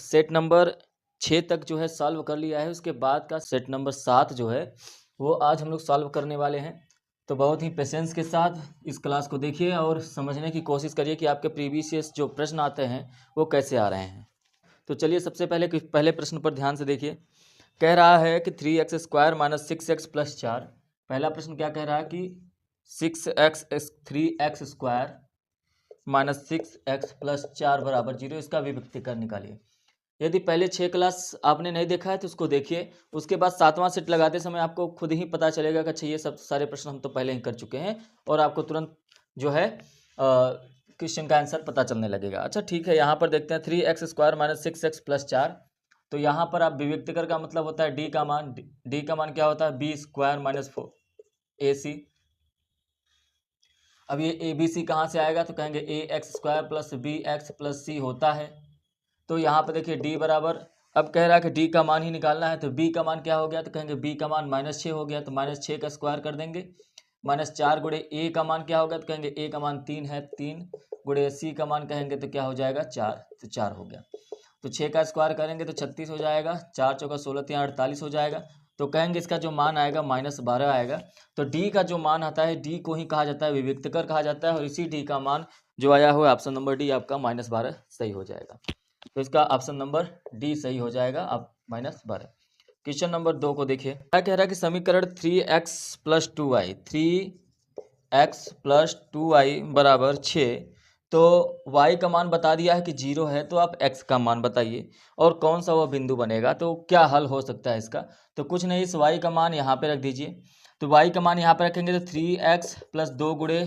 Set number 6 तक जो है सॉल्व कर लिया है। उसके बाद का सेट नंबर 7 जो है वो आज हम लोग सॉल्व करने वाले हैं। तो बहुत ही पेशेंस के साथ इस क्लास को देखिए और समझने की कोशिश करिए कि आपके प्रीवियस जो प्रश्न आते हैं वो कैसे आ रहे हैं। तो चलिए सबसे पहले प्रश्न पर ध्यान से देखिए। कह रहा है कि 3x square minus 6x plus 4। पहला प्रश्न क्या कह रहा है कि 3x square minus 6x plus 4 बराबर 0, इसका विभक्तीकरण निकालिए। यदि पहले 6 क्लास आपने नहीं देखा है तो उसको देखिए। उसके बाद 7वां सेट लगाते समय आपको खुद ही पता चलेगा कि अच्छा ये सब सारे प्रश्न हम तो पहले ही कर चुके हैं और आपको तुरंत जो है क्वेश्चन का आंसर पता चलने लगेगा। अच्छा ठीक है, यहाँ पर देखते हैं 3x square minus 6x plus 4। तो यहाँ पर आप विभक्तीकरण का मतलब होता है डी का मान। डी का मान क्या होता है? B square minus 4ac। अब ये ए बी सी कहाँ से आएगा? तो कहेंगे a x square plus b x plus c होता है। तो यहाँ पर देखिए डी बराबर, अब कह रहा है कि डी का मान ही निकालना है। तो बी का मान क्या हो गया? तो कहेंगे बी का मान -6 हो गया। तो -6 का स्क्वायर कर देंगे। -4 गुणे ए का मान क्या होगा? तो कहेंगे ए का मान 3 है। 3 गुणे सी का मान कहेंगे तो क्या हो जाएगा? 4। तो 4 हो गया। तो 6 का स्क्वायर करेंगे तो 36 हो जाएगा। 4 चौका 16 3 48 हो जाएगा। तो कहेंगे इसका जो मान आएगा -12 आएगा। तो डी का जो मान आता है, डी को ही कहा जाता है विभक्तीकर कहा जाता है। और इसी डी का मान जो आया हुआ ऑप्शन नंबर डी आपका -12 सही हो जाएगा। तो इसका ऑप्शन नंबर डी सही हो जाएगा, आप -12। क्वेश्चन नंबर 2 को देखिए। क्या कह रहा है कि समीकरण 3x प्लस 2y बराबर 6। तो y का मान बता दिया है कि 0 है, तो आप x का मान बताइए और कौन सा वह बिंदु बनेगा। तो क्या हल हो सकता है इसका? तो कुछ नहीं, इस y का मान यहाँ पे रख दीजिए। तो y का मान यहाँ पे रखेंगे तो 3x प्लस 2 गुणे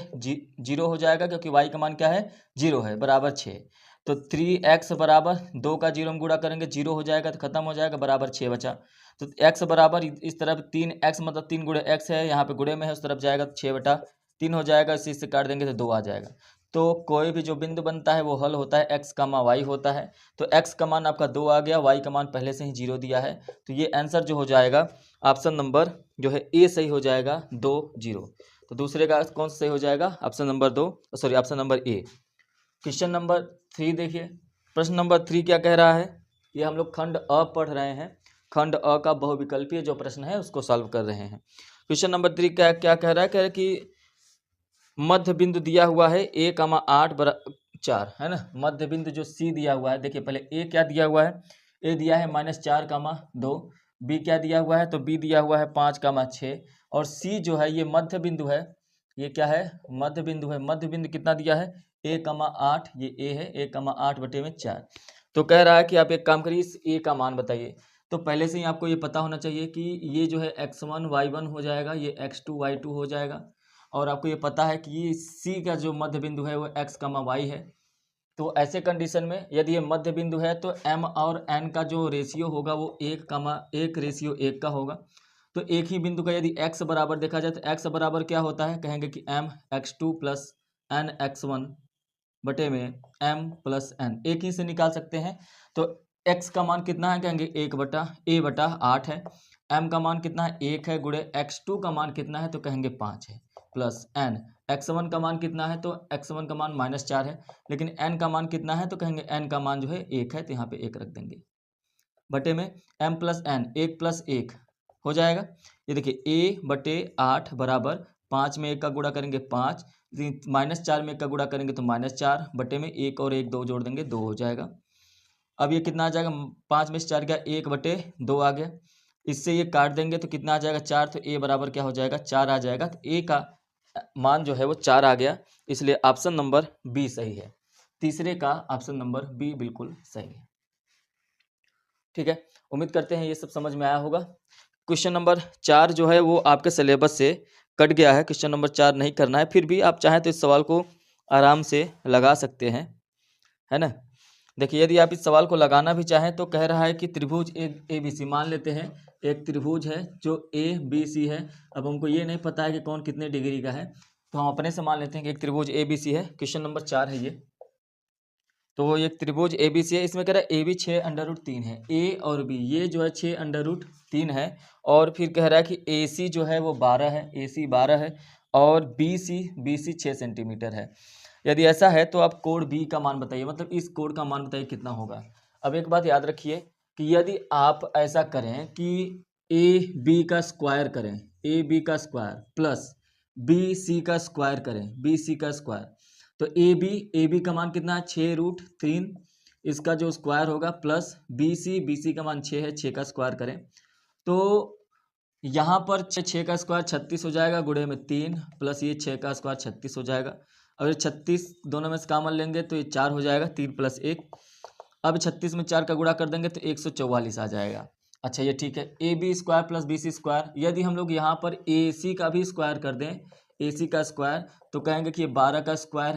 0 हो जाएगा, क्योंकि y का मान क्या है? 0 है, बराबर 6। तो 3x बराबर 2 का 0 हम गुणा करेंगे 0 हो जाएगा, तो खत्म हो जाएगा, बराबर 6 बचा। तो x बराबर इस तरफ 3x मतलब 3 गुणे x है, यहाँ पे गुणे में है, उस तरफ जाएगा तो 6/3 हो जाएगा। इसी से काट देंगे तो 2 आ जाएगा। तो कोई भी जो बिंदु बनता है वो हल होता है x, y होता है। तो x का मान आपका 2 आ गया, y का मान पहले से ही 0 दिया है। तो ये आंसर जो हो जाएगा ऑप्शन नंबर जो है ए सही हो जाएगा, 2 0। तो दूसरे का कौन सा सही हो जाएगा? Option number A. Question number 3 देखिए। प्रश्न नंबर 3 क्या कह रहा है? ये हम लोग खंड अ पढ़ रहे हैं। खंड अ का बहुविकल्पीय जो प्रश्न है उसको सॉल्व कर रहे हैं। क्वेश्चन नंबर 3 क्या क्या कह रहा है? कह रहा है कि मध्य बिंदु दिया हुआ है a,8 है ना। मध्य बिंदु जो सी दिया हुआ है, देखिए पहले ए क्या दिया हुआ है? ए दिया है -4,2। बी क्या दिया हुआ है? तो बी दिया हुआ है 5,6। और सी जो है ये मध्य बिंदु है। ये क्या है? मध्य बिंदु है। मध्य बिंदु कितना दिया है? a,8। ये ए है, 1,8/4। तो कह रहा है कि आप एक काम करिए, इस ए का मान बताइए। तो पहले से ही आपको ये पता होना चाहिए कि ये जो है x1 y1 हो जाएगा, ये x2 y2 हो जाएगा। और आपको ये पता है कि ये सी का जो मध्य बिंदु है वो x, y है। तो ऐसे कंडीशन में यदि ये मध्य बिंदु है तो m और n का जो रेशियो होगा वो 1:1 का होगा। तो एक ही बिंदु का यदि x बराबर देखा जाए तो x बराबर क्या होता है? कहेंगे कि m(x2) प्लस n(x1) बटे में m+n, एक ही से निकाल सकते हैं। तो x का मान कितना है? कहेंगे 1/a/8 है। m का मान कितना है? 1 है, गुणे x2 का मान कितना है? तो कहेंगे 5 है, प्लस n। x1 का मान कितना है? तो x1 का मान -4 है, लेकिन n का मान कितना है? तो कहेंगे n का मान जो है 1 है, तो यहाँ पे 1 रख देंगे, बटे में m+n, 1 + 1 हो जाएगा। ये देखिए a/8 बराबर 5 में 1 का गुणा करेंगे 5, -4 में 1 का गुणा करेंगे तो -4, बटे में 1 और 1 2 जोड़ देंगे 2 हो जाएगा। अब ये कितना आ जाएगा? 5 में से 4 गया, 1/2 आ गया। इससे ये काट देंगे तो कितना आ जाएगा? 4। तो ए बराबर क्या हो जाएगा? 4 आ जाएगा। तो ए का मान जो है वो 4 आ गया, इसलिए ऑप्शन नंबर बी सही है। तीसरे का ऑप्शन नंबर बी बिल्कुल सही है। ठीक है, उम्मीद करते हैं ये सब समझ में आया होगा। क्वेश्चन नंबर 4 जो है वो आपके सिलेबस से कट गया है। क्वेश्चन नंबर 4 नहीं करना है, फिर भी आप चाहें तो इस सवाल को आराम से लगा सकते हैं, है ना। देखिए यदि आप इस सवाल को लगाना भी चाहें तो कह रहा है कि त्रिभुज ए बी सी, मान लेते हैं एक त्रिभुज है जो ए बी सी है। अब हमको ये नहीं पता है कि कौन कितने डिग्री का है, तो हम अपने से मान लेते हैं कि एक त्रिभुज ए बी सी है। क्वेश्चन नंबर 4 है ये। तो वो एक त्रिभुज ए बी सी है, इसमें कह रहा है ए बी 6√3 है, ए और बी ये जो है 6√3 है। और फिर कह रहा है कि ए सी जो है वो 12 है, ए सी 12 है, और बी सी 6 सेंटीमीटर है। यदि ऐसा है तो आप कोण बी का मान बताइए, मतलब इस कोण का मान बताइए कितना होगा। अब एक बात याद रखिए कि यदि आप ऐसा करें कि ए बी का स्क्वायर करें, ए बी का स्क्वायर प्लस बी सी का स्क्वायर करें, बी सी का स्क्वायर, तो ए बी का मान कितना है 6√3, इसका जो स्क्वायर होगा प्लस बी सी का मान 6 है, 6 का स्क्वायर करें तो यहाँ पर 6 का स्क्वायर 36 हो जाएगा, गुणे में 3 प्लस ये 6 का स्क्वायर 36 हो जाएगा। अब ये 36 दोनों में से कॉमन लेंगे तो ये 4 हो जाएगा, 3 + 1। अब 36 में 4 का गुणा कर देंगे तो 144 आ जाएगा। अच्छा ये ठीक है, A B square plus B C square, यदि हम लोग यहाँ पर ए सी का भी स्क्वायर कर दें, ए सी का स्क्वायर, तो कहेंगे कि ये 12 का स्क्वायर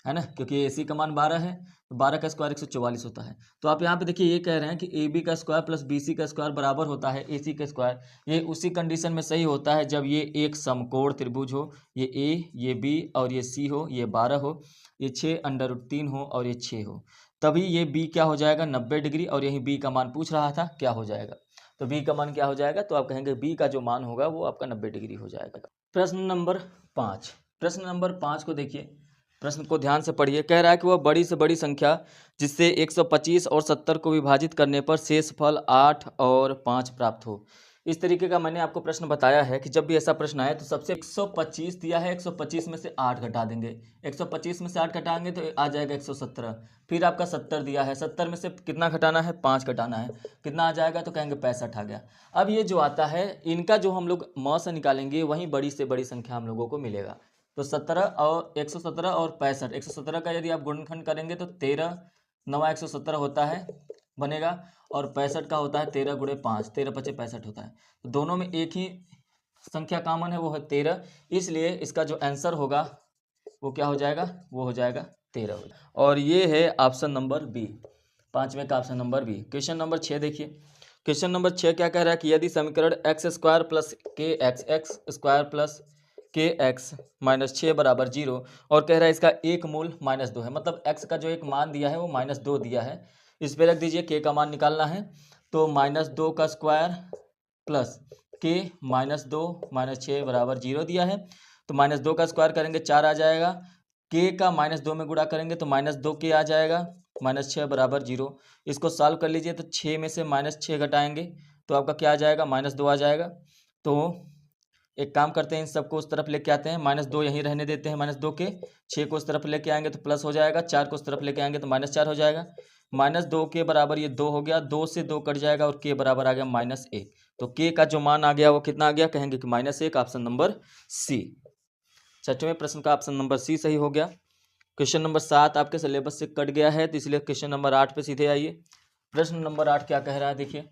है ना, क्योंकि ए सी का मान 12 है, तो 12 का स्क्वायर 144 होता है। तो आप यहाँ पे देखिए ये कह रहे हैं कि ए बी का स्क्वायर प्लस बी सी का स्क्वायर बराबर होता है ए सी का स्क्वायर। ये उसी कंडीशन में सही होता है जब ये एक समकोण त्रिभुज हो, ये ए, ये बी और ये सी हो, ये 12 हो, ये 6√3 हो और ये 6 हो, तभी ये बी क्या हो जाएगा 90 डिग्री, और यही बी का मान पूछ रहा था क्या हो जाएगा, तो बी का मान क्या हो जाएगा, तो आप कहेंगे बी का जो मान होगा वो आपका 90 डिग्री हो जाएगा। प्रश्न नंबर 5, प्रश्न नंबर 5 को देखिए, प्रश्न को ध्यान से पढ़िए। कह रहा है कि वह बड़ी से बड़ी संख्या जिससे 125 और 70 को विभाजित करने पर शेषफल 8 और 5 प्राप्त हो। इस तरीके का मैंने आपको प्रश्न बताया है कि जब भी ऐसा प्रश्न आए तो सबसे 125 दिया है, 125 में से 8 घटा देंगे, 125 में से 8 घटाएंगे तो आ जाएगा 117। फिर आपका 70 दिया है, 70 में से कितना घटाना है, 5 घटाना है, कितना आ जाएगा, तो कहेंगे 65 आ गया। अब ये जो आता है इनका जो हम लोग म से निकालेंगे वहीं बड़ी से बड़ी संख्या हम लोगों को मिलेगा। तो 17 और 117 और 65, 117 का यदि आप गुणनखंड करेंगे तो 13 9 117 होता है बनेगा, और 65 का होता है 13 × 5, 13 × 5 65 होता है। तो दोनों में एक ही संख्या कॉमन है, वो है 13, इसलिए इसका जो आंसर होगा वो क्या हो जाएगा, वो हो जाएगा 13 हो जाएगा। और ये है ऑप्शन नंबर बी, 5वें का option number B. Question number 6 देखिए, क्वेश्चन नंबर 6 क्या कह रहा है कि यदि समीकरण x² प्लस के एक्स स्क्वायर प्लस के एक्स माइनस 6 बराबर 0, और कह रहा है इसका एक मूल -2 है, मतलब x का जो एक मान दिया है वो -2 दिया है, इस पे रख दीजिए k का मान निकालना है, तो -2 का स्क्वायर प्लस के -2 -6 बराबर 0 दिया है, तो -2 का स्क्वायर करेंगे 4 आ जाएगा, के का -2 में गुणा करेंगे तो -2k आ जाएगा, -6 बराबर 0। इसको सॉल्व कर लीजिए तो 6 में से -6 घटाएंगे तो आपका क्या आ जाएगा, -2 आ जाएगा। तो एक काम करते हैं, इन सबको उस तरफ लेके आते हैं, -2 यहीं रहने देते हैं, -2 के, 6 को उस तरफ लेके आएंगे तो प्लस हो जाएगा, 4 को उस तरफ लेके आएंगे तो -4 हो जाएगा, -2 के बराबर ये 2 हो गया, 2 से 2 कट जाएगा और के बराबर आ गया -1। तो के का जो मान आ गया वो कितना आ गया, कहेंगे कि -1, ऑप्शन नंबर सी। 6वें प्रश्न का ऑप्शन नंबर सी सही हो गया। क्वेश्चन नंबर 7 आपके सिलेबस से कट गया है, तो इसलिए क्वेश्चन नंबर 8 पे सीधे आइए। प्रश्न नंबर 8 क्या कह रहा है, देखिए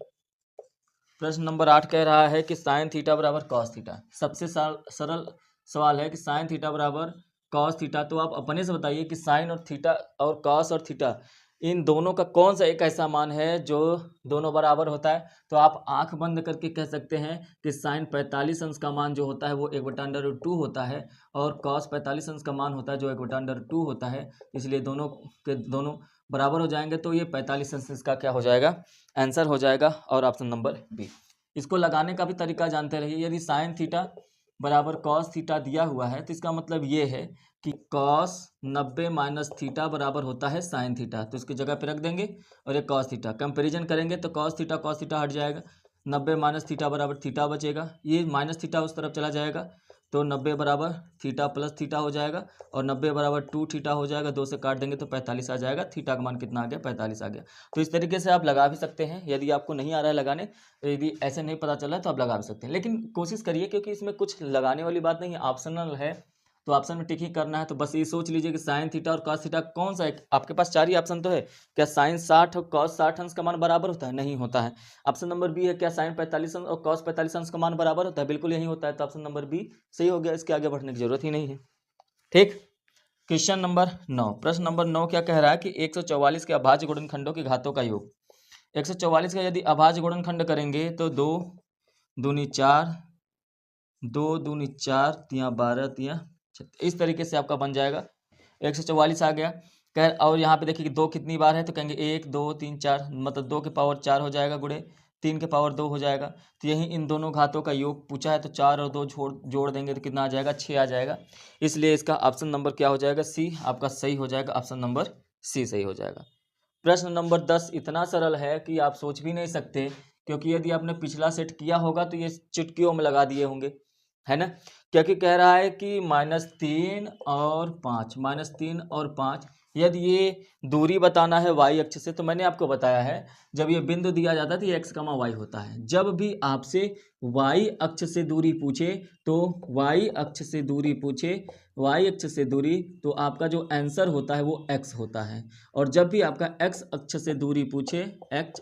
प्रश्न नंबर 8 कह रहा है कि साइन थीटा बराबर कॉस थीटा। सबसे सरल सवाल है कि साइन थीटा बराबर कॉस थीटा, तो आप अपने से बताइए कि साइन और थीटा और कॉस और थीटा इन दोनों का कौन सा एक ऐसा मान है जो दोनों बराबर होता है। तो आप आंख बंद करके कह सकते हैं कि साइन 45 अंश का मान जो होता है वो 1/√2 होता है, और कॉस 45 अंश का मान होता है जो 1/√2 होता है, इसलिए दोनों के दोनों बराबर हो जाएंगे, तो ये 45 अंश इसका क्या हो जाएगा, आंसर हो जाएगा, और ऑप्शन नंबर बी। इसको लगाने का भी तरीका जानते रहिए। यदि साइन थीटा बराबर कॉस थीटा दिया हुआ है तो इसका मतलब ये है कि कॉस 90 - थीटा बराबर होता है साइन थीटा, तो इसकी जगह पे रख देंगे, और ये कॉस थीटा कंपेरिजन करेंगे तो कॉस थीटा हट जाएगा, 90 - थीटा बराबर थीटा बचेगा, ये माइनस थीटा उस तरफ चला जाएगा, तो 90 बराबर थीटा प्लस थीटा हो जाएगा, और 90 बराबर 2 थीटा हो जाएगा, 2 से काट देंगे तो 45 आ जाएगा, थीटा का मान कितना आ गया, 45 आ गया। तो इस तरीके से आप लगा भी सकते हैं, यदि आपको नहीं आ रहा है लगाने, यदि ऐसे नहीं पता चला तो आप लगा भी सकते हैं, लेकिन कोशिश करिए, क्योंकि इसमें कुछ लगाने वाली बात नहीं है, ऑप्शनल है, तो ऑप्शन में टिक ही करना है। तो बस ये सोच लीजिए कि साइन थीटा और कॉस थीटा कौन सा है, आपके पास 4 ही ऑप्शन तो है, क्या साइन 60 और कॉस 60 अंश का मान बराबर होता है, नहीं होता है। ऑप्शन नंबर बी है, क्या साइन 45 अंश और कॉस 45 अंश का मान बराबर होता है, बिल्कुल यही होता है, तो ऑप्शन नंबर बी सही हो गया, इसके आगे बढ़ने की जरूरत ही नहीं है। ठीक, क्वेश्चन नंबर 9, प्रश्न नंबर 9 क्या कह रहा है कि 144 के अभाज्य गुणनखंडों के घातों का योग। 144 का यदि अभाज्य गुणनखंड करेंगे तो 2 दूनी 4, 2 दूनी 4, 3 12, 3 इस तरीके से आपका बन जाएगा। 144 आ गया, कह और यहाँ पे देखिए कि 2 कितनी बार है, तो कहेंगे 1 2 3 4, मतलब 2 के पावर 4 हो जाएगा, गुणे 3 के पावर 2 हो जाएगा। तो यही इन दोनों घातों का योग पूछा है, तो 4 और 2 जोड़ देंगे तो कितना आ जाएगा, 6 आ जाएगा, इसलिए इसका ऑप्शन नंबर क्या हो जाएगा, सी आपका सही हो जाएगा, ऑप्शन नंबर सी सही हो जाएगा। प्रश्न नंबर 10 इतना सरल है कि आप सोच भी नहीं सकते, क्योंकि यदि आपने पिछला सेट किया होगा तो ये चुटकियों में लगा दिए होंगे, है ना। क्योंकि कह रहा है कि -3 और 5, -3 और 5, यदि ये दूरी बताना है y अक्ष से, तो मैंने आपको बताया है जब ये बिंदु दिया जाता है तो ये x, y होता है। जब भी आपसे y अक्ष से दूरी पूछे तो y अक्ष से दूरी पूछे, y अक्ष से दूरी, तो आपका जो आंसर होता है वो x होता है। और जब भी आपका x अक्ष से दूरी पूछे, x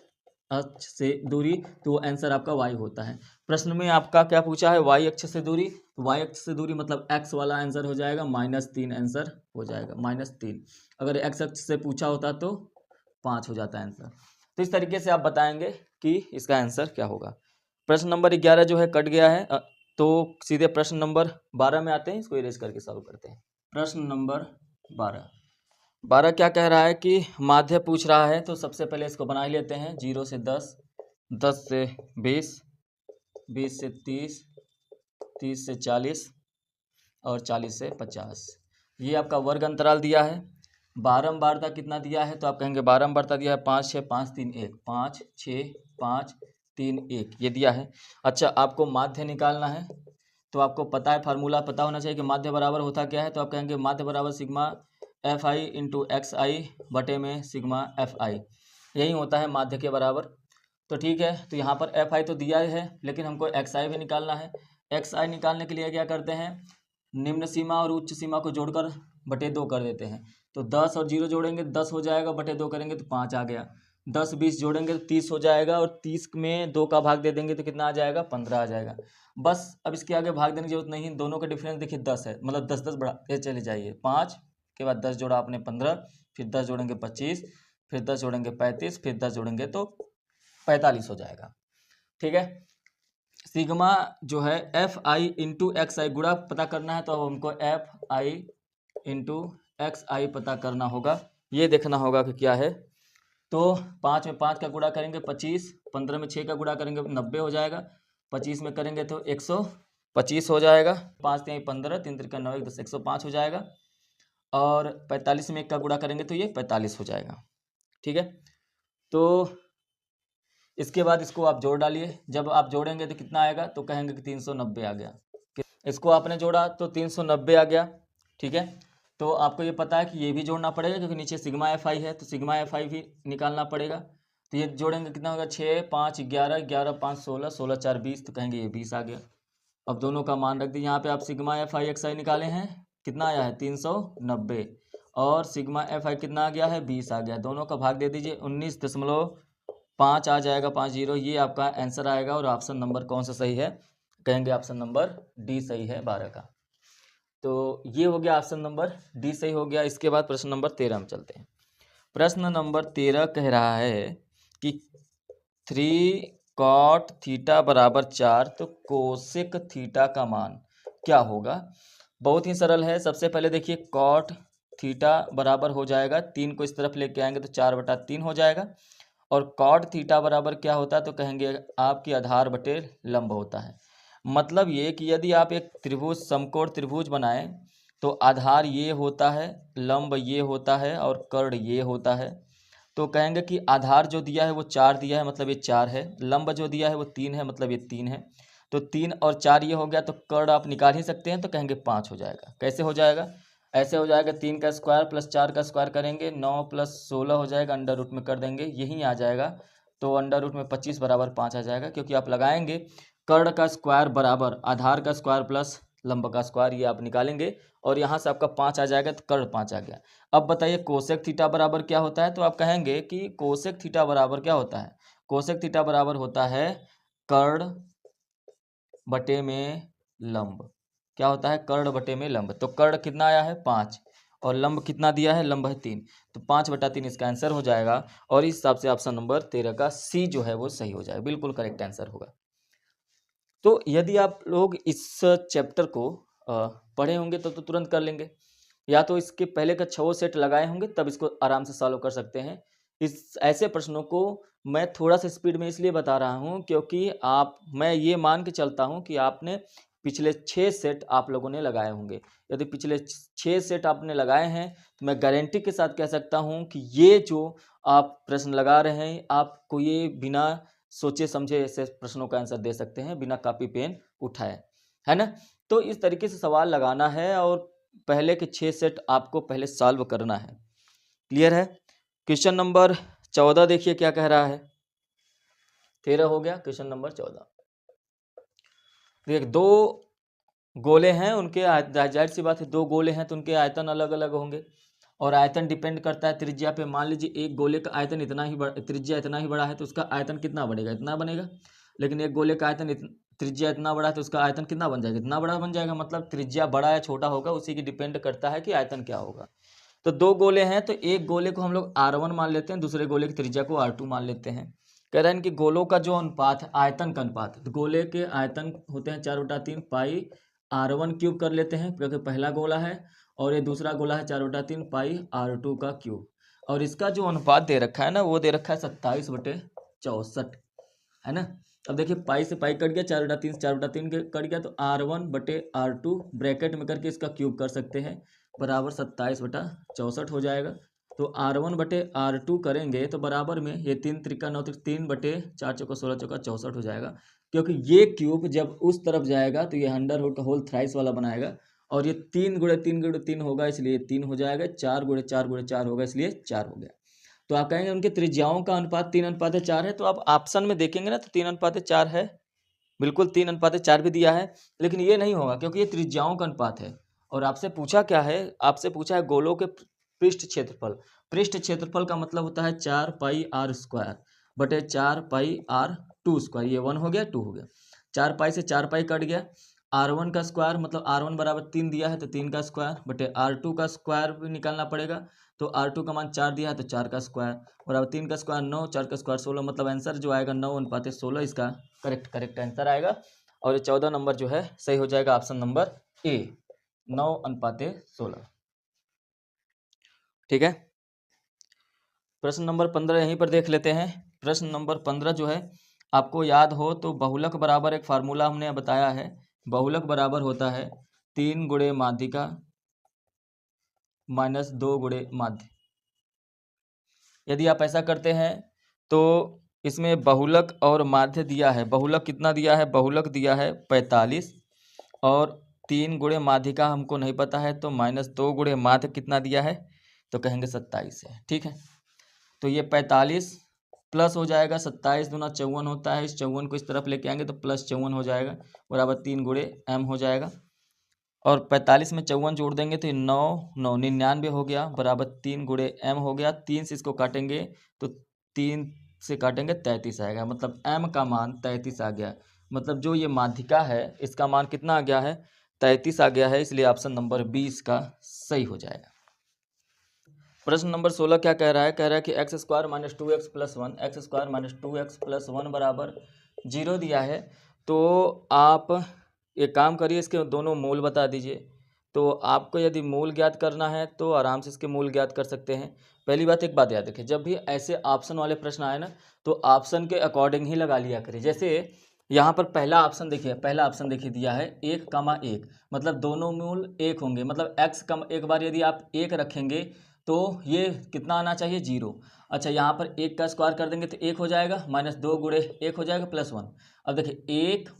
अक्ष से दूरी, तो आंसर आपका y होता है। प्रश्न में आपका क्या पूछा है, y अक्ष से दूरी, तो y अक्ष से दूरी मतलब x वाला आंसर हो जाएगा, -3 आंसर हो जाएगा, -3। अगर x अक्ष से पूछा होता तो 5 हो जाता आंसर। तो इस तरीके से आप बताएंगे कि इसका आंसर क्या होगा। प्रश्न नंबर 11 जो है कट गया है, तो सीधे प्रश्न नंबर 12 में आते हैं, इसको इरेज करके सॉल्व करते हैं। प्रश्न नंबर 12 क्या कह रहा है कि माध्य पूछ रहा है, तो सबसे पहले इसको बना ही लेते हैं। 0 से 10, 10 से 20, 20 से 30, 30 से 40 और 40 से 50। ये आपका वर्ग अंतराल दिया है। बारंबारता कितना दिया है, तो आप कहेंगे बारंबारता दिया है 5, 6, 5, 3, 1, 5, 6, 5, 3, 1, ये दिया है। अच्छा, आपको माध्य निकालना है, तो आपको पता है, फार्मूला पता होना चाहिए कि माध्य बराबर होता क्या है। तो आप कहेंगे माध्य बराबर sigma f i into x i बटे में सिग्मा एफ आई, यही होता है माध्य के बराबर। तो ठीक है, तो यहाँ पर एफ आई तो दिया ही है, लेकिन हमको एक्स आई भी निकालना है। एक्स आई निकालने के लिए क्या करते हैं, निम्न सीमा और उच्च सीमा को जोड़कर बटे 2 कर देते हैं। तो 10 और 0 जोड़ेंगे 10 हो जाएगा, बटे 2 करेंगे तो 5 आ गया। 10 20 जोड़ेंगे तो 30 हो जाएगा, और 30 में 2 का भाग दे देंगे तो कितना आ जाएगा, 15 आ जाएगा। बस अब इसके आगे भाग देने की जरूरत नहीं, दोनों का डिफरेंस देखिए 10 है, मतलब 10 10 बढ़ाते चले जाइए। 5 के बाद 10 जोड़ा आपने 15, फिर 10 जोड़ेंगे 25, फिर 10 जोड़ेंगे 35, फिर 10 जोड़ेंगे तो 45 हो जाएगा। ठीक है, सिग्मा जो है एफ आई इंटू एक्स आई, गुणा पता करना है, तो अब हमको एफ आई इंटू एक्स आई पता करना होगा। ये देखना होगा कि क्या है। तो 5 में 5 का गुणा करेंगे 25, 15 में 6 का गुणा करेंगे 90 हो जाएगा, 25 में करेंगे तो 125 हो जाएगा, 5 3 15, 3 3 9 10 105 हो जाएगा, और 45 में 1 का गुणा करेंगे तो ये 45 हो जाएगा। ठीक है, तो इसके बाद इसको आप जोड़ डालिए। जब आप जोड़ेंगे तो कितना आएगा, तो कहेंगे कि 390 आ गया। इसको आपने जोड़ा तो 390 आ गया। ठीक है, तो आपको ये पता है कि ये भी जोड़ना पड़ेगा, क्योंकि नीचे सिग्मा एफ आई है, तो सिग्मा एफ आई भी निकालना पड़ेगा। तो ये जोड़ेंगे कितना होगा, 6 5 11, 11 5 16, 16 4 20, तो कहेंगे ये 20 आ गया। अब दोनों का मान रख दिए यहाँ पे। आप सिग्मा एफ आई एक्स आई निकाले हैं, कितना आया है 390, और सिग्मा एफ आई कितना आ गया है 20 आ गया। दोनों का भाग दे दीजिए, 19.5 आ जाएगा, 50, ये आपका आंसर आएगा। और ऑप्शन नंबर कौन सा सही है, कहेंगे ऑप्शन नंबर डी सही है 12 का। तो ये हो गया, ऑप्शन नंबर डी सही हो गया। इसके बाद प्रश्न नंबर 13 में चलते हैं। प्रश्न नंबर 13 कह रहा है कि 3 कॉट थीटा बराबर 4, तो कोसेक थीटा का मान क्या होगा। बहुत ही सरल है। सबसे पहले देखिए, कॉट थीटा बराबर हो जाएगा, 3 को इस तरफ लेके आएंगे तो 4/3 हो जाएगा। और कॉट थीटा बराबर क्या होता है, तो कहेंगे आपकी आधार बटे लंब होता है। मतलब ये कि यदि आप एक त्रिभुज, समकोण त्रिभुज बनाएं, तो आधार ये होता है, लंब ये होता है, और कर्ण ये होता है। तो कहेंगे कि आधार जो दिया है वो 4 दिया है, मतलब ये 4 है। लंब जो दिया है वो 3 है, मतलब ये 3 है। तो 3 और 4 ये हो गया, तो कर्ण आप निकाल ही सकते हैं, तो कहेंगे 5 हो जाएगा। कैसे हो जाएगा, ऐसे हो जाएगा, 3 का स्क्वायर प्लस 4 का स्क्वायर करेंगे, 9 + 16 हो जाएगा, अंडर रूट में कर देंगे, यही आ जाएगा। तो अंडर रूट में 25 बराबर 5 आ जाएगा, क्योंकि आप लगाएंगे कर्ण का स्क्वायर बराबर आधार का स्क्वायर प्लस लंब का स्क्वायर, ये आप निकालेंगे, और यहाँ से आपका 5 आ जाएगा, तो कर्ण 5 आ गया। अब बताइए कोसेक थीटा बराबर क्या होता है, तो आप कहेंगे कि कोसेक थीटा बराबर क्या होता है। कोसेक थीटा बराबर होता है कर्ण बटे में लंब। क्या होता है, कर्ण बटे में लंब। तो कर्ण कितना आया है 5, और लंब कितना दिया है, लंब है 3, तो 5/3 इसका आंसर हो जाएगा। और इस हिसाब से ऑप्शन नंबर 13 का सी जो है वो सही हो जाएगा, बिल्कुल करेक्ट आंसर होगा। तो यदि आप लोग इस चैप्टर को पढ़े होंगे तो तुरंत कर लेंगे, या तो इसके पहले का 6 सेट लगाए होंगे, तब इसको आराम से सॉल्व कर सकते हैं। इस ऐसे प्रश्नों को मैं थोड़ा सा स्पीड में इसलिए बता रहा हूँ, क्योंकि मैं ये मान के चलता हूँ कि आपने पिछले 6 सेट आप लोगों ने लगाए होंगे। यदि पिछले 6 सेट आपने लगाए हैं तो मैं गारंटी के साथ कह सकता हूं कि ये जो आप प्रश्न लगा रहे हैं, आपको ये बिना सोचे समझे ऐसे प्रश्नों का आंसर दे सकते हैं, बिना कॉपी पेन उठाए, है ना। तो इस तरीके से सवाल लगाना है और पहले के 6 सेट आपको पहले सॉल्व करना है। क्लियर है। क्वेश्चन नंबर 14 देखिए क्या कह रहा है। 13 हो गया, क्वेश्चन नंबर 14। देख, दो गोले हैं, उनके जाहिर सी बात है, दो गोले हैं तो उनके आयतन अलग अलग होंगे और आयतन डिपेंड करता है त्रिज्या पे। मान लीजिए एक गोले का आयतन इतना ही बड़ा, त्रिज्या इतना ही बड़ा है तो उसका आयतन कितना बनेगा, इतना बनेगा। लेकिन एक गोले का आयतन त्रिज्या इतना बड़ा है तो उसका आयतन कितना बन जाएगा, इतना बड़ा बन जाएगा। मतलब त्रिज्या बड़ा या छोटा होगा उसी की डिपेंड करता है कि आयतन क्या होगा। तो दो गोले हैं तो एक गोले को हम लोग R1 मान लेते हैं, दूसरे गोले की त्रिज्या को R2 मान लेते हैं। कह रहे हैं कि गोलों का जो अनुपात है, आयतन का अनुपात, तो गोले के आयतन होते हैं 4/3 पाई R1 क्यूब कर लेते हैं क्योंकि पहला गोला है, और ये दूसरा गोला है 4/3 पाई R2 का क्यूब। और इसका जो अनुपात दे रखा है ना, वो दे रखा है 27/64, है ना। अब देखिए पाई से पाई कट गया, 4/3 से 4/3 कट गया, तो R1/R2 ब्रैकेट में करके इसका क्यूब कर सकते हैं, बराबर 27/64 हो जाएगा। तो R1/R2 करेंगे तो बराबर में ये 3 त्रिका 9 3/4 चौका 16 चौका 64 हो जाएगा। क्योंकि ये क्यूब जब उस तरफ जाएगा तो ये अंडर रूट का होल थ्राइस वाला बनाएगा, और ये 3 × 3 × 3 होगा इसलिए 3 हो जाएगा, 4 × 4 × 4 होगा इसलिए 4 हो गया। तो आप कहेंगे उनके त्रिज्याओं का अनुपात 3:4 है, तो आप ऑप्शन में देखेंगे ना तो 3:4 है, बिल्कुल 3:4 भी दिया है। लेकिन ये नहीं होगा क्योंकि ये त्रिज्याओं का अनुपात है। और आपसे पूछा क्या है, आपसे पूछा है गोलों के पृष्ठ क्षेत्रफल। पृष्ठ क्षेत्रफल का मतलब होता है 4πr²/4πr²। ये 1 हो गया, 2 हो गया, 4 पाई से 4 पाई कट गया। R1 का स्क्वायर मतलब R1 बराबर 3 दिया है तो 3 का स्क्वायर बटे R2 का स्क्वायर भी निकालना पड़ेगा। तो R2 का मान 4 दिया है तो 4 का स्क्वायर बराबर 3 का स्क्वायर 9, 4 का स्क्वायर 16। मतलब आंसर जो आएगा 9:16 इसका करेक्ट आंसर आएगा। और ये 14 नंबर जो है सही हो जाएगा, ऑप्शन नंबर ए, 9:16। ठीक है। प्रश्न नंबर 15 यहीं पर देख लेते हैं। प्रश्न नंबर 15 जो है, आपको याद हो तो बहुलक बराबर एक फार्मूला हमने बताया है। बहुलक बराबर होता है 3 × माध्यिका - 2 × माध्य। यदि आप ऐसा करते हैं तो इसमें बहुलक और माध्य दिया है। बहुलक कितना दिया है, बहुलक दिया है 45, और 3 × माध्यिका हमको नहीं पता है, तो -2 × माध्य कितना दिया है, तो कहेंगे 27 है। ठीक है, तो ये 45 प्लस हो जाएगा 27 दूना 54 होता है, इस 54 को इस तरफ लेके आएंगे तो +54 हो जाएगा, बराबर 3 × m हो जाएगा। और 45 में 54 जोड़ देंगे तो 9 9 99 हो गया, बराबर 3 × m हो गया। 3 से इसको काटेंगे तो 3 से काटेंगे 33 आएगा, मतलब m का मान 33 आ गया। मतलब जो ये माध्यिका है इसका मान कितना आ गया है, 33 आ गया है, इसलिए ऑप्शन नंबर 20 का सही हो जाएगा। प्रश्न नंबर 16 क्या कह रहा है, कह रहा है कि x² - 2x + 1 x² - 2x + 1 बराबर 0 दिया है। तो आप एक काम करिए, इसके दोनों मूल बता दीजिए। तो आपको यदि मूल ज्ञात करना है तो आराम से इसके मूल ज्ञात कर सकते हैं। पहली बात, एक बात याद रखिए, जब भी ऐसे ऑप्शन वाले प्रश्न आए ना तो ऑप्शन के अकॉर्डिंग ही लगा लिया करिए। जैसे यहाँ पर पहला ऑप्शन देखिए, पहला ऑप्शन देखिए दिया है 1,1, मतलब दोनों मूल 1 होंगे, मतलब x का एक बार यदि आप 1 रखेंगे तो ये कितना आना चाहिए, 0। अच्छा, यहाँ पर 1 का स्क्वायर कर देंगे तो 1 हो जाएगा, -2 × 1 हो जाएगा +1। अब देखिए 1 -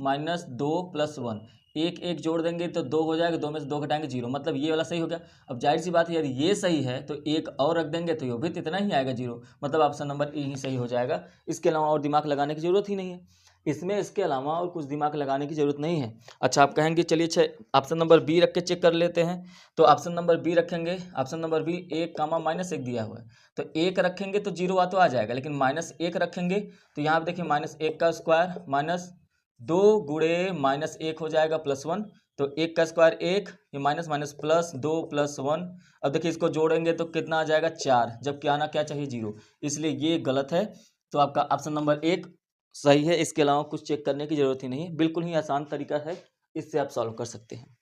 2 + 1, 1 1 जोड़ देंगे तो 2 हो जाएगा, 2 में से 2 घटाएंगे 0, मतलब ये वाला सही हो गया। अब जाहिर सी बात है यदि ये सही है तो एक और रख देंगे तो ये भी तो इतना ही आएगा 0, मतलब ऑप्शन नंबर ए ही सही हो जाएगा। इसके अलावा और दिमाग लगाने की जरूरत ही नहीं है इसमें, इसके अलावा और कुछ दिमाग लगाने की जरूरत नहीं है। अच्छा, आप कहेंगे चलिए अच्छा ऑप्शन नंबर बी रख के चेक कर लेते हैं। तो ऑप्शन नंबर बी रखेंगे, ऑप्शन नंबर बी 1, -1 दिया हुआ है, तो 1 रखेंगे तो 0 तो आ जाएगा, लेकिन -1 रखेंगे तो यहाँ पे देखिए -1 का स्क्वायर -2 × -1 हो जाएगा +1, तो 1 का स्क्वायर 1, ये माइनस माइनस +2 + 1। अब देखिए इसको जोड़ेंगे तो कितना आ जाएगा 4, जबकि आना क्या चाहिए 0, इसलिए ये गलत है। तो आपका ऑप्शन नंबर 1 सही है। इसके अलावा कुछ चेक करने की जरूरत ही नहीं है, बिल्कुल ही आसान तरीका है, इससे आप सॉल्व कर सकते हैं।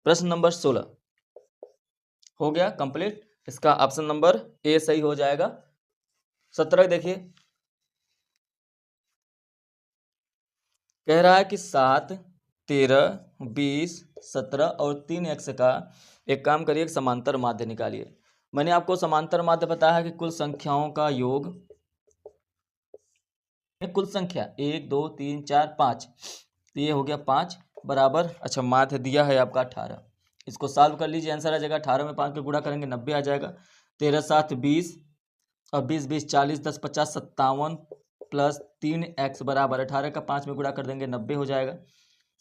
प्रश्न नंबर 16 हो गया कंप्लीट, इसका ऑप्शन नंबर ए सही हो जाएगा। 17 देखिए, कह रहा है कि 7, 13 20, 17 और 3x का एक काम करिए, एक समांतर माध्य निकालिए। मैंने आपको समांतर माध्य बताया है कि कुल संख्याओं का योग, कुल संख्या 1 2 3 4 5, तो ये हो गया 5 बराबर, अच्छा माध्य दिया है आपका 18। इसको सॉल्व कर लीजिए, आंसर आ जाएगा 18 में 5 का गुणा करेंगे 90 आ जाएगा। 13 7 20 और 20 20 40 10 50 57 प्लस 3x बराबर 18 का 5 में गुणा कर देंगे 90 हो जाएगा।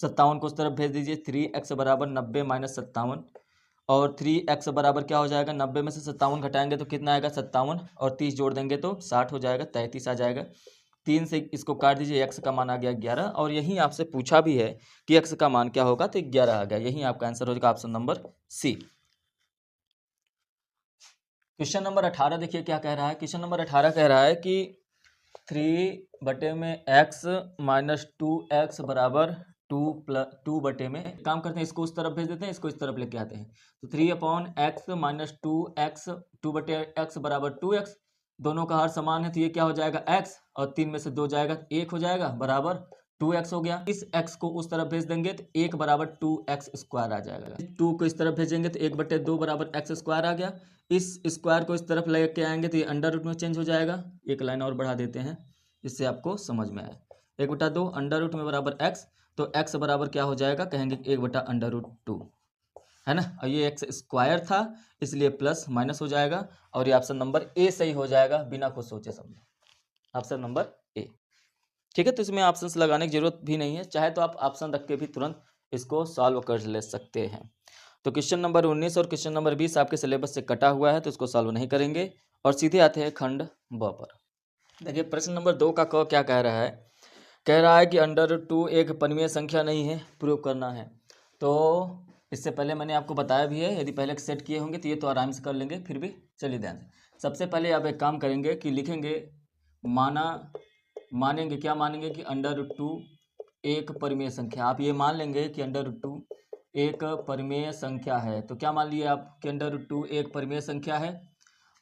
57 को उस तरफ भेज दीजिए, 3x बराबर 90 माइनस 57, और 3x बराबर क्या हो जाएगा, 90 में से 57 घटाएंगे तो कितना आएगा 57, और 30 जोड़ देंगे तो 60 हो जाएगा, 33 आ जाएगा। 3 से इसको काट दीजिए, x का मान आ गया 11, और यही आपसे पूछा भी है कि x का मान क्या होगा, तो 11 आ गया। यही आपका आंसर हो जाएगा option number C. Question number 18 देखिए क्या कह रहा है। क्वेश्चन नंबर 18 कह रहा है कि 3/x माइनस 2x बराबर 2/में, काम करते हैं इसको उस तरफ भेज देते हैं, इसको इस तरफ लेके आते हैं। तो 3/x माइनस 2x, 2/x बराबर 2x, दोनों का हर समान है तो ये क्या हो जाएगा x, और 3 में से 2 जाएगा 1 हो जाएगा, बराबर 2x हो गया। इस x को उस तरफ भेज देंगे तो 1 बराबर 2x स्क्वायर आ जाएगा। 2 को इस तरफ भेजेंगे तो 1/2 बराबर x स्क्वायर आ गया। इस स्क्वायर को इस तरफ लेके आएंगे तो ये अंडर रूट में चेंज हो जाएगा। एक लाइन और बढ़ा देते हैं इससे आपको समझ में आए। 1/2 अंडर रूट में बराबर x, तो x बराबर क्या हो जाएगा, कहेंगे 1/√2 है ना, और ये x स्क्वायर था इसलिए प्लस माइनस हो जाएगा, और ये ऑप्शन नंबर ए सही हो जाएगा बिना कुछ सोचे समझे, ऑप्शन नंबर ए। ठीक है, तो इसमें ऑप्शंस लगाने की जरूरत भी नहीं है, चाहे तो आप ऑप्शन रख के भी तुरंत इसको सॉल्व कर ले सकते हैं। तो क्वेश्चन नंबर 19 और क्वेश्चन नंबर 20 आपके सिलेबस से कटा हुआ है, तो इसको सॉल्व नहीं करेंगे, और सीधे आते हैं खंड ब पर। देखिए प्रश्न नंबर 2 का क क्या कह रहा है, कह रहा है कि अंडर रूट 2 एक परिमेय संख्या नहीं है, प्रूव करना है। तो इससे पहले मैंने आपको बताया भी है, यदि पहले सेट किए होंगे तो ये तो आराम से कर लेंगे, फिर भी चलिए ध्यान से। सबसे पहले आप एक काम करेंगे कि लिखेंगे मानेंगे क्या, मानेंगे कि अंडर रूट 2 एक परिमेय संख्या। आप ये मान लेंगे कि अंडर रूट 2 एक परिमेय संख्या है, तो क्या मान लिए आप कि अंडर रूट 2 एक परिमेय संख्या है।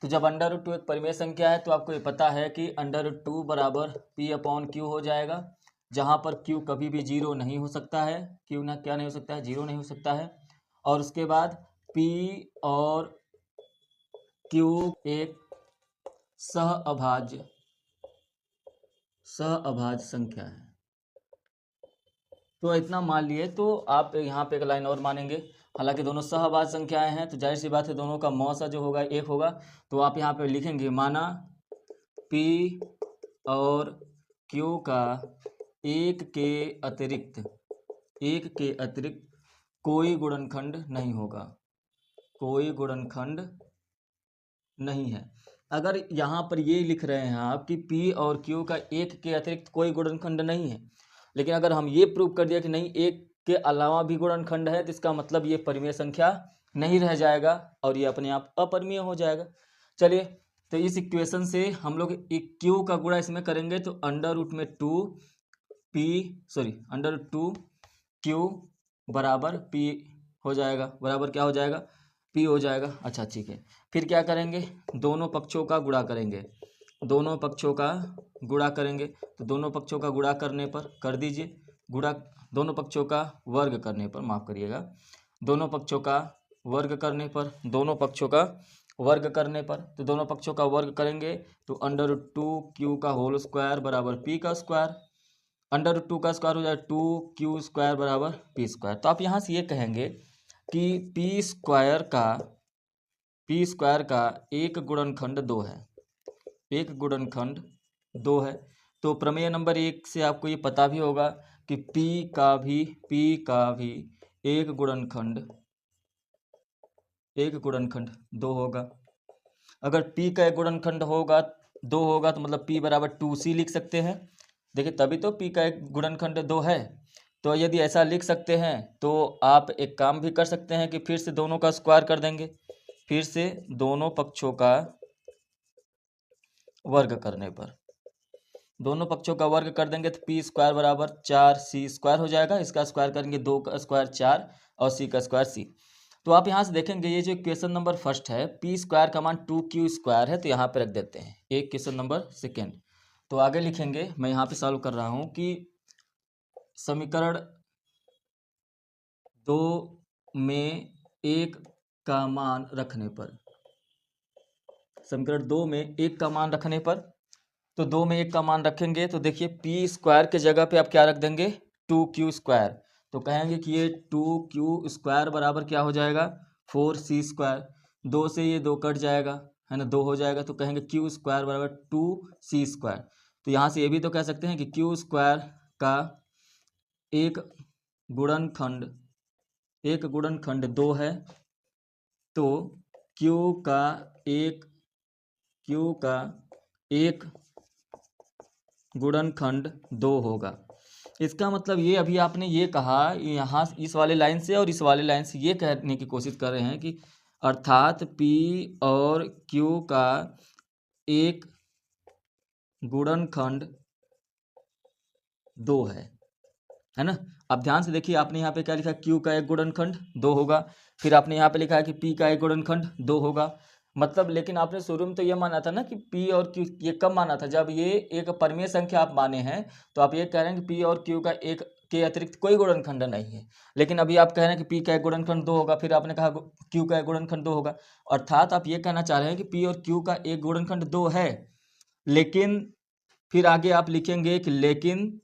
तो जब अंडर रूट 2 एक परिमेय संख्या है तो आपको ये पता है कि अंडर रूट 2 बराबर p/q हो जाएगा, जहाँ पर q कभी भी जीरो नहीं हो सकता है, q ना क्या नहीं हो सकता है, जीरो नहीं हो सकता है। और उसके बाद p और q एक सहअभाज्य संख्या है। तो इतना मान लिए, तो आप यहाँ पे एक लाइन और मानेंगे, हालांकि दोनों सहअभाज्य संख्याएं हैं तो जाहिर सी बात है दोनों का मौसा जो होगा एक होगा, तो आप यहाँ पे लिखेंगे माना p और q का एक के अतिरिक्त कोई गुणनखंड नहीं होगा, कोई गुणनखंड नहीं है। अगर यहाँ पर ये लिख रहे हैं आप कि p और q का एक के अतिरिक्त कोई गुणनखंड नहीं है, लेकिन अगर हम ये प्रूव कर दिया कि नहीं एक के अलावा भी गुणनखंड है, तो इसका मतलब ये परिमेय संख्या नहीं रह जाएगा और ये अपने आप अपरिमेय हो जाएगा। चलिए, तो इस इक्वेशन से हम लोग एक q का गुणा इसमें करेंगे तो अंडर रूट 2 q बराबर p हो जाएगा, बराबर क्या हो जाएगा, p हो जाएगा। अच्छा ठीक है, फिर क्या करेंगे, दोनों पक्षों का गुणा करेंगे, दोनों पक्षों का गुणा करेंगे, तो दोनों पक्षों का गुणा करने पर कर दीजिए गुणा, दोनों पक्षों का वर्ग करने पर, माफ़ करिएगा, दोनों पक्षों का वर्ग करने पर, दोनों पक्षों का वर्ग करने पर, तो दोनों पक्षों का वर्ग करेंगे तो अंडर रूट 2 q का होल स्क्वायर बराबर p का स्क्वायर, अंडर रूट 2 का स्क्वायर हो जाए 2q² बराबर p स्क्वायर। तो आप यहाँ से ये कहेंगे कि p स्क्वायर का एक गुणनखंड 2 है, एक गुणनखंड 2 है। तो प्रमेय नंबर 1 से आपको ये पता भी होगा कि p का भी एक गुणनखंड 2 होगा। अगर p का एक गुणनखंड होगा 2 होगा तो मतलब p बराबर 2c लिख सकते हैं। देखिए तभी तो p का एक गुणनखंड 2 है। तो यदि ऐसा लिख सकते हैं तो आप एक काम भी कर सकते हैं कि फिर से दोनों का स्क्वायर कर देंगे, फिर से दोनों पक्षों का वर्ग करने पर, दोनों पक्षों का वर्ग कर देंगे तो p स्क्वायर बराबर 4c² हो जाएगा। इसका स्क्वायर करेंगे 2 का स्क्वायर 4 और c का स्क्वायर c। तो आप यहाँ से देखेंगे ये जो क्वेश्चन नंबर फर्स्ट है p स्क्वायर का मान 2q² है, तो यहाँ पे रख देते हैं। एक क्वेश्चन नंबर सेकेंड, तो आगे लिखेंगे, मैं यहाँ पे सॉल्व कर रहा हूँ कि समीकरण दो में एक का मान रखने पर, समीकरण 2 में एक का मान रखने पर, तो 2 में एक का मान रखेंगे तो देखिए पी स्क्वायर के जगह पे आप क्या रख देंगे 2q²। तो कहेंगे कि ये 2q² बराबर क्या हो जाएगा 4c²। 2 से ये 2 कट जाएगा है ना, 2 हो जाएगा, तो कहेंगे q² बराबर 2c²। तो यहाँ से ये भी तो कह सकते हैं कि q² का एक गुणनखंड 2 है, तो q का एक गुणनखंड 2 होगा। इसका मतलब ये अभी आपने ये कहा यहाँ इस वाले लाइन से और इस वाले लाइन से ये कहने की कोशिश कर रहे हैं कि अर्थात P और Q का एक गुणनखंड 2 है ना। अब ध्यान से देखिए आपने यहाँ पे क्या लिखा, Q का एक गुणनखंड 2 होगा, फिर आपने यहाँ पे लिखा है कि P का एक गुणनखंड 2 होगा। मतलब लेकिन आपने शुरू में तो ये माना था ना कि P और Q, ये कब माना था जब ये एक परिमेय संख्या आप माने हैं, तो आप ये कह रहे हैं कि P और Q का एक के अतिरिक्त कोई गुणनखंड नहीं है। लेकिन अभी आप कह रहे हैं कि P का एक गुणनखंड 2 होगा, फिर आपने कहा Q का एक गुणनखंड 2 होगा, अर्थात आप ये कहना चाह रहे हैं कि P और Q का एक गुणनखंड 2 है। लेकिन फिर आगे आप लिखेंगे कि लेकिन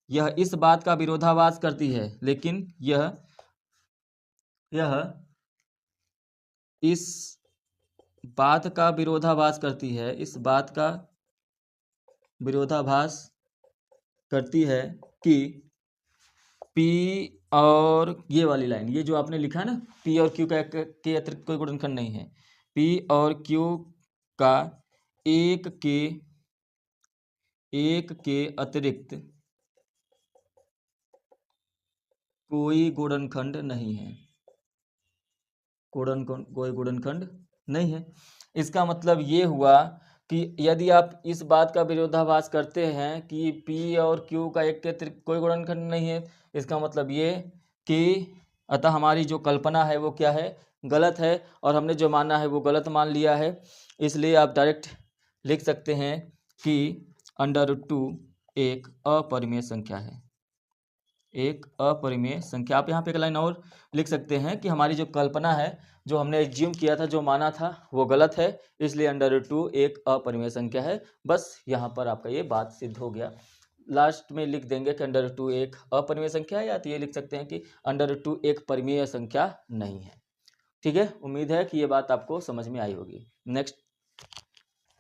यह इस बात का विरोधाभास करती है, लेकिन यह इस बात का विरोधाभास करती है, इस बात का विरोधाभास करती है कि P और ये वाली लाइन, ये जो आपने लिखा है ना P और Q के अतिरिक्त कोई गुणनखंड नहीं है, P और Q का एक के अतिरिक्त कोई गुणनखंड नहीं है, कोई गुणनखंड नहीं है। इसका मतलब ये हुआ कि यदि आप इस बात का विरोधाभास करते हैं कि P और Q का एक के अतिरिक्त कोई गुणनखंड नहीं है, इसका मतलब ये कि अतः हमारी जो कल्पना है वो क्या है, गलत है, और हमने जो माना है वो गलत मान लिया है। इसलिए आप डायरेक्ट लिख सकते हैं कि √2 एक अपरिमेय संख्या है, एक अपरिमेय संख्या। आप यहाँ पे एक लाइन और लिख सकते हैं कि हमारी जो कल्पना है, जो हमने एज्यूम किया था, जो माना था, वो गलत है, इसलिए √2 एक अपरिमेय संख्या है। बस यहाँ पर आपका ये बात सिद्ध हो गया। लास्ट में लिख देंगे कि √2 एक अपरिमेय संख्या है, या तो ये लिख सकते हैं कि √2 एक परिमेय संख्या नहीं है। ठीक है, उम्मीद है कि ये बात आपको समझ में आई होगी। नेक्स्ट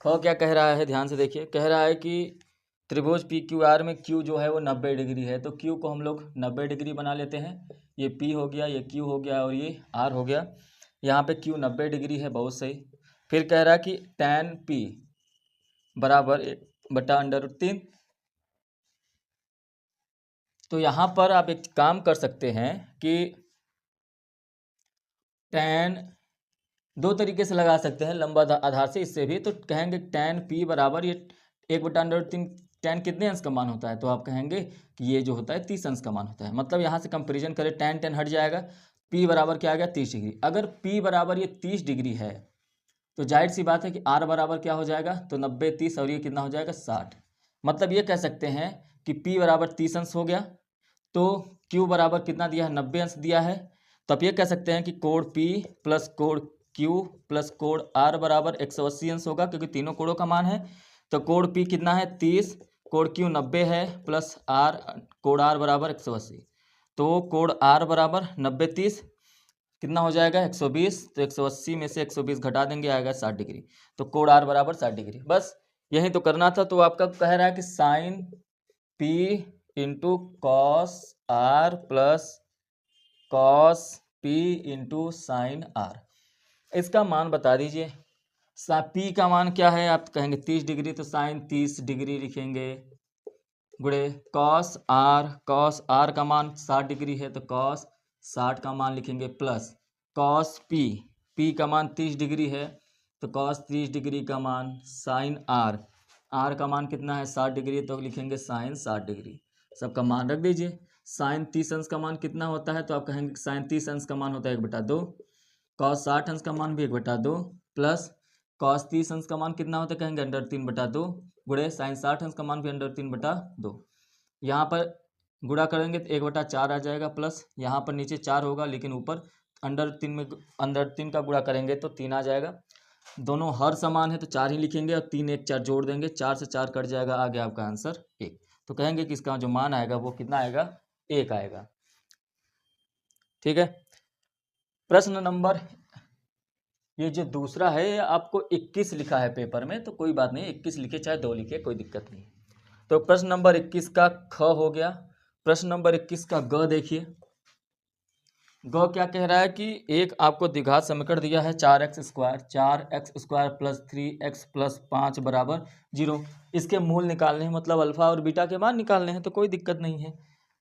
ख क्या कह रहा है, ध्यान से देखिए। कह रहा है कि त्रिभुज PQR में Q जो है वो 90 डिग्री है, तो Q को हम लोग 90 डिग्री बना लेते हैं। ये P हो गया, ये Q हो गया और ये R हो गया। यहाँ पे Q 90 डिग्री है, बहुत सही। फिर कह रहा है कि tan P बराबर 1/√3। तो यहाँ पर आप एक काम कर सकते हैं कि tan दो तरीके से लगा सकते हैं, लंबा आधार से, इससे भी। तो कहेंगे tan P बराबर ये 1/√3, tan कितने अंश का मान होता है, तो आप कहेंगे कि ये जो होता है 30 अंश का मान होता है। मतलब यहाँ से कंपेरिजन करें, tan हट जाएगा, P बराबर क्या आ गया 30 डिग्री। अगर P बराबर ये 30 डिग्री है तो जाहिर सी बात है कि R बराबर क्या हो जाएगा, तो 90 30 और ये कितना हो जाएगा 60। मतलब ये कह सकते हैं कि P बराबर 30 अंश हो गया, तो Q बराबर कितना दिया है 90 अंश दिया है। तो आप ये कह सकते हैं कि कोण P प्लस कोण Q प्लस कोण R बराबर 180 अंश होगा, क्योंकि तीनों कोणों का मान है। तो कोण P कितना है 30, कोण Q 90 है, प्लस R कोण R बराबर 180। तो कोण R बराबर 90 30 कितना हो जाएगा 120। तो 180 में से 120 घटा देंगे, आएगा 60 डिग्री। तो कोण R बराबर 60 डिग्री। बस यही तो करना था। तो आपका कह रहा है कि sine P into cos R plus cos P into sine R, इसका मान बता दीजिए। P का मान क्या है, आप कहेंगे 30 डिग्री, तो साइन 30 डिग्री लिखेंगे, गुणे कॉस R का मान 60 डिग्री है, तो कॉस 60 का मान लिखेंगे, प्लस कॉस P का मान 30 डिग्री है, तो कॉस 30 डिग्री का मान, साइन R का मान कितना है 60 डिग्री, तो लिखेंगे साइन 60 डिग्री। सबका मान रख दीजिए। साइन 30 अंश का मान कितना होता है, तो आप कहेंगे साइन 30 अंश का मान होता है 1/2, कॉस 60 अंश का मान भी 1/2, प्लस कॉस 30 अंश का मान कितना होता है, कहेंगे √3/2, गुणे साइन 60 अंश का मान भी √3/2। यहाँ पर गुणा करेंगे तो 1/4 आ जाएगा, प्लस यहाँ पर नीचे 4 होगा लेकिन ऊपर अंडर 3 का गुणा करेंगे तो 3 आ जाएगा। दोनों हर समान है तो 4 ही लिखेंगे और 3 1 4 जोड़ देंगे, 4 से 4 कट जाएगा, आ गया आपका आंसर 1। तो कहेंगे कि इसका जो मान आएगा वो कितना आएगा, 1 आएगा। ठीक है। प्रश्न नंबर, ये जो दूसरा है ये आपको 21 लिखा है पेपर में, तो कोई बात नहीं, 21 लिखे चाहे 2 लिखे कोई दिक्कत नहीं। तो प्रश्न नंबर 21 का ख हो गया। प्रश्न नंबर 21 का ग देखिए। ग क्या कह रहा है कि एक आपको द्विघात समीकरण दिया है 4x² प्लस 3x प्लस 5 बराबर 0। इसके मूल निकालने हैं, मतलब अल्फा और बीटा के मान निकालने हैं, तो कोई दिक्कत नहीं है।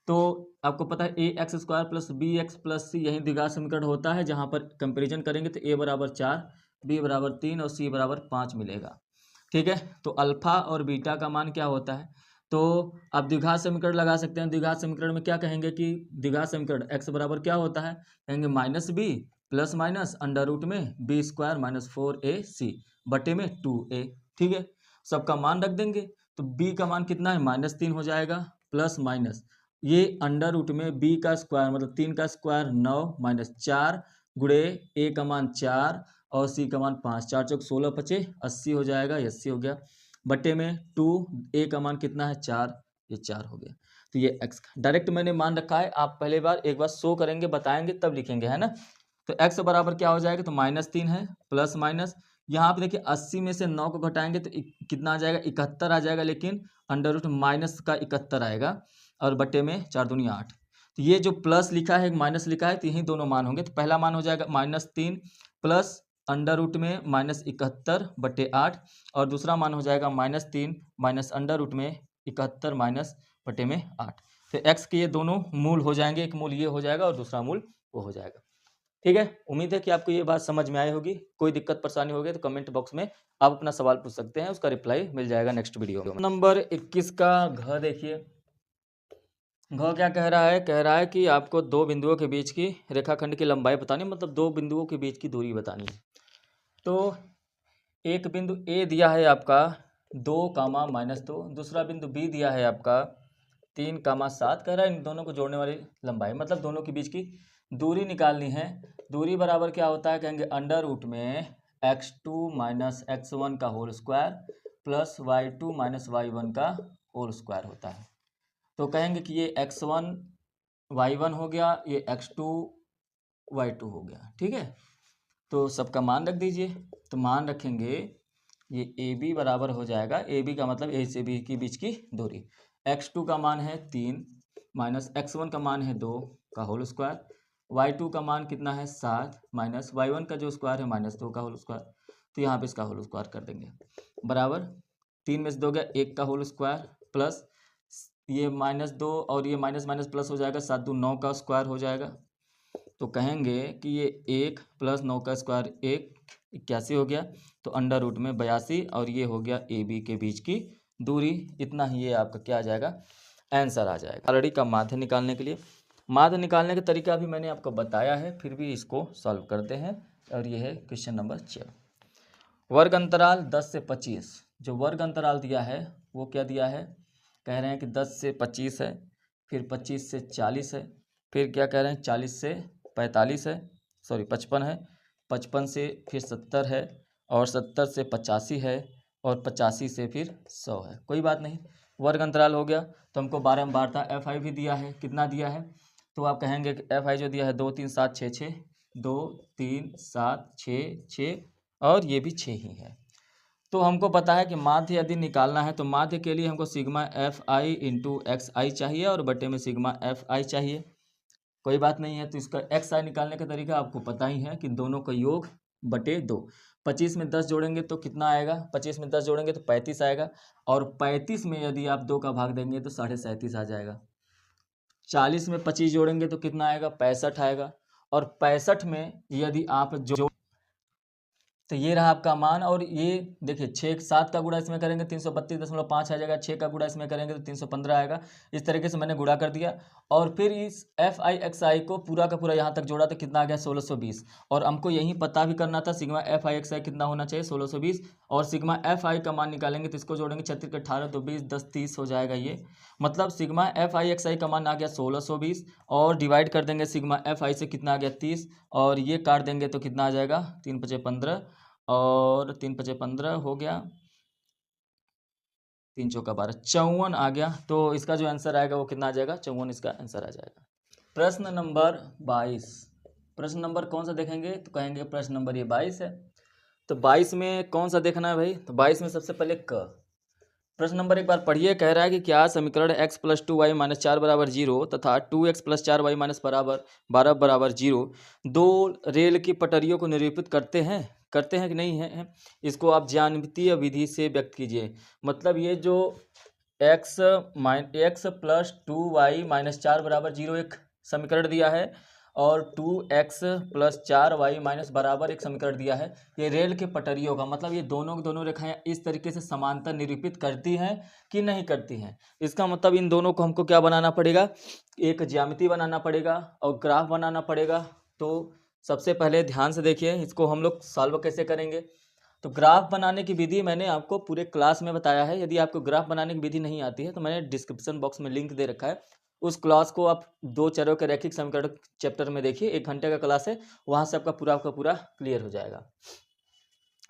तो आपको पता है ax² plus bx plus c यही द्विघात समीकरण होता है, जहाँ पर कंपेरिजन करेंगे तो a बराबर 4, b बराबर 3 और c बराबर 5 मिलेगा। ठीक है। तो अल्फा और बीटा का मान क्या होता है, तो आप द्विघात समीकरण लगा सकते हैं। द्विघात समीकरण में क्या कहेंगे कि द्विघात समीकरण x बराबर क्या होता है, कहेंगे minus B plus minus under root में b² माइनस 4ac बटे में 2a। ठीक है। सबका मान रख देंगे तो b का मान कितना है, -3 हो जाएगा, प्लस माइनस ये अंडर रूट में b का स्क्वायर मतलब 3 का स्क्वायर 9 माइनस 4 गुणे a का मान 4 और c का मान 5, 4 चौक 16 पचे 80 हो जाएगा, 80 हो गया, बटे में 2 a का मान कितना है 4, ये 4 हो गया। तो ये x डायरेक्ट मैंने मान रखा है, आप पहले बार एक बार शो करेंगे बताएंगे तब लिखेंगे, है ना। तो x बराबर क्या हो जाएगा, तो -3 है, प्लस माइनस यहाँ पे देखिए 80 में से 9 को घटाएंगे तो कितना आ जाएगा, 71 आ जाएगा, लेकिन अंडर रूट माइनस का 71 आएगा और बटे में 4 दूनी 8। तो ये जो प्लस लिखा है माइनस लिखा है तो यही दोनों मान होंगे। तो पहला मान हो जाएगा -3 प्लस अंडर रूट में -71 बटे 8 और दूसरा मान हो जाएगा -3 माइनस अंडर रूट में 71 माइनस बटे में 8। तो x के ये दोनों मूल हो जाएंगे, एक मूल ये हो जाएगा और दूसरा मूल वो हो जाएगा। ठीक है। उम्मीद है कि आपको ये बात समझ में आई होगी। कोई दिक्कत परेशानी होगी तो कमेंट बॉक्स में आप अपना सवाल पूछ सकते हैं, उसका रिप्लाई मिल जाएगा नेक्स्ट वीडियो में। नंबर 21 का घ देखिए। घ क्या कह रहा है, कह रहा है कि आपको दो बिंदुओं के बीच की रेखाखंड की लंबाई बतानी, मतलब दो बिंदुओं के बीच की दूरी बतानी है। तो एक बिंदु ए दिया है आपका 2, दूसरा बिंदु बी दिया है आपका 3, 7, कह रहा है इन दोनों को जोड़ने वाली लंबाई, मतलब दोनों के बीच की दूरी निकालनी है। दूरी बराबर क्या होता है, कहेंगे अंडर रूट में x2 माइनस x1 का whole square plus y2 minus y1 का होल स्क्वायर होता है। तो कहेंगे कि ये x1 y1 हो गया, ये x2 y2 हो गया। ठीक है। तो सबका मान रख दीजिए। तो मान रखेंगे ये ए बी बराबर हो जाएगा, ए बी का मतलब ए से बी के बीच की दूरी, x2 का मान है 3 माइनस x1 का मान है 2 का होल स्क्वायर, y2 का मान कितना है 7 माइनस y1 का जो स्क्वायर है -2 का होल स्क्वायर। तो यहाँ पे इसका होल स्क्वायर कर देंगे, बराबर 3 में से 2 गया 1 का होल स्क्वायर प्लस ये -2 और ये माइनस माइनस प्लस हो जाएगा, 7 दूनी 9 का स्क्वायर हो जाएगा। तो कहेंगे कि ये 1 प्लस 9 का स्क्वायर 81 हो गया, तो अंडर रूट में 82 और ये हो गया ए बी के बीच की दूरी। इतना ही ये आपका क्या आ जाएगा, आंसर आ जाएगा। ऑलरेडी का माध्य निकालने के लिए, माध्य निकालने का तरीका भी मैंने आपको बताया है, फिर भी इसको सॉल्व करते हैं। और ये है क्वेश्चन नंबर 6। वर्ग अंतराल 10 से 25, जो वर्ग अंतराल दिया है वो क्या दिया है, कह रहे हैं कि 10 से 25 है, फिर 25 से 40 है, फिर क्या कह रहे हैं 40 से 45 है, सॉरी 55 है, 55 से फिर 70 है और 70 से 85 है और 85 से फिर 100 है। कोई बात नहीं, वर्ग अंतराल हो गया। तो हमको बारंबारता एफ आई भी दिया है, कितना दिया है, तो आप कहेंगे कि एफ आई जो दिया है 2 3 7 6 6, 2 3 7 6 6 और ये भी 6 ही है। तो हमको पता है कि माध्य यदि निकालना है तो माध्य के लिए हमको sigma f i into x i चाहिए और बटे में सिग्मा एफ आई चाहिए। कोई बात नहीं है। तो इसका एक्स आई निकालने का तरीका आपको पता ही है कि दोनों का योग बटे 2। 25 में 10 जोड़ेंगे तो कितना आएगा, 25 में 10 जोड़ेंगे तो 35 आएगा और 35 में यदि आप 2 का भाग देंगे तो 37.5 आ जाएगा। 40 में 25 जोड़ेंगे तो कितना आएगा, 65 आएगा और 65 में यदि आप तो ये रहा आपका मान। और ये देखिए 6 7 का गुणा इसमें करेंगे 332.5 आ जाएगा, 6 का गुणा इसमें करेंगे तो 315 आएगा। इस तरीके से मैंने गुणा कर दिया और फिर इस एफ आई एक्स आई को पूरा का पूरा यहाँ तक जोड़ा तो कितना आ गया 1620। और हमको यही पता भी करना था सिग्मा एफ आई एक्स आई कितना होना चाहिए 1620। और सिग्मा एफ आई का मान निकालेंगे तो इसको जोड़ेंगे 36 के 18 तो 20 10 30 हो जाएगा ये। मतलब सिग्मा एफ आई एक्स आई का मान आ गया 1620 और डिवाइड कर देंगे सिग्मा एफ आई से कितना आ गया 30 और ये काट देंगे तो कितना आ जाएगा 3 5 15 और 3 5 15 हो गया, 3 चौका 12 54 आ गया। तो इसका जो आंसर आएगा वो कितना आ जाएगा 54 इसका आंसर आ जाएगा। प्रश्न नंबर 22, प्रश्न नंबर कौन सा देखेंगे तो कहेंगे प्रश्न नंबर ये 22 है। तो 22 में कौन सा देखना है भाई, तो 22 में सबसे पहले क। प्रश्न नंबर एक बार पढ़िए, कह रहा है कि क्या समीकरण x प्लस 2y माइनस 4 बराबर 0 तथा 2x प्लस 4y माइनस बराबर 12 बराबर 0 दो रेल की पटरियों को निरूपित करते हैं कि नहीं है। इसको आप ज्यामितीय विधि से व्यक्त कीजिए। मतलब ये जो x प्लस 2y माइनस 4 बराबर 0 एक समीकरण दिया है और 2x प्लस 4y माइनस बराबर एक समीकरण दिया है। ये रेल के पटरियों का मतलब ये दोनों की दोनों रेखाएं इस तरीके से समांतर निरूपित करती हैं कि नहीं करती हैं। इसका मतलब इन दोनों को हमको क्या बनाना पड़ेगा, एक ज्यामिति बनाना पड़ेगा और ग्राफ बनाना पड़ेगा। तो सबसे पहले ध्यान से देखिए इसको हम लोग सॉल्व कैसे करेंगे। तो ग्राफ बनाने की विधि मैंने आपको पूरे क्लास में बताया है। यदि आपको ग्राफ बनाने की विधि नहीं आती है तो मैंने डिस्क्रिप्शन बॉक्स में लिंक दे रखा है, उस क्लास को आप 2 चरों के रैखिक समीकरण चैप्टर में देखिए, 1 घंटे का क्लास है, वहाँ से आपका पूरा क्लियर हो जाएगा।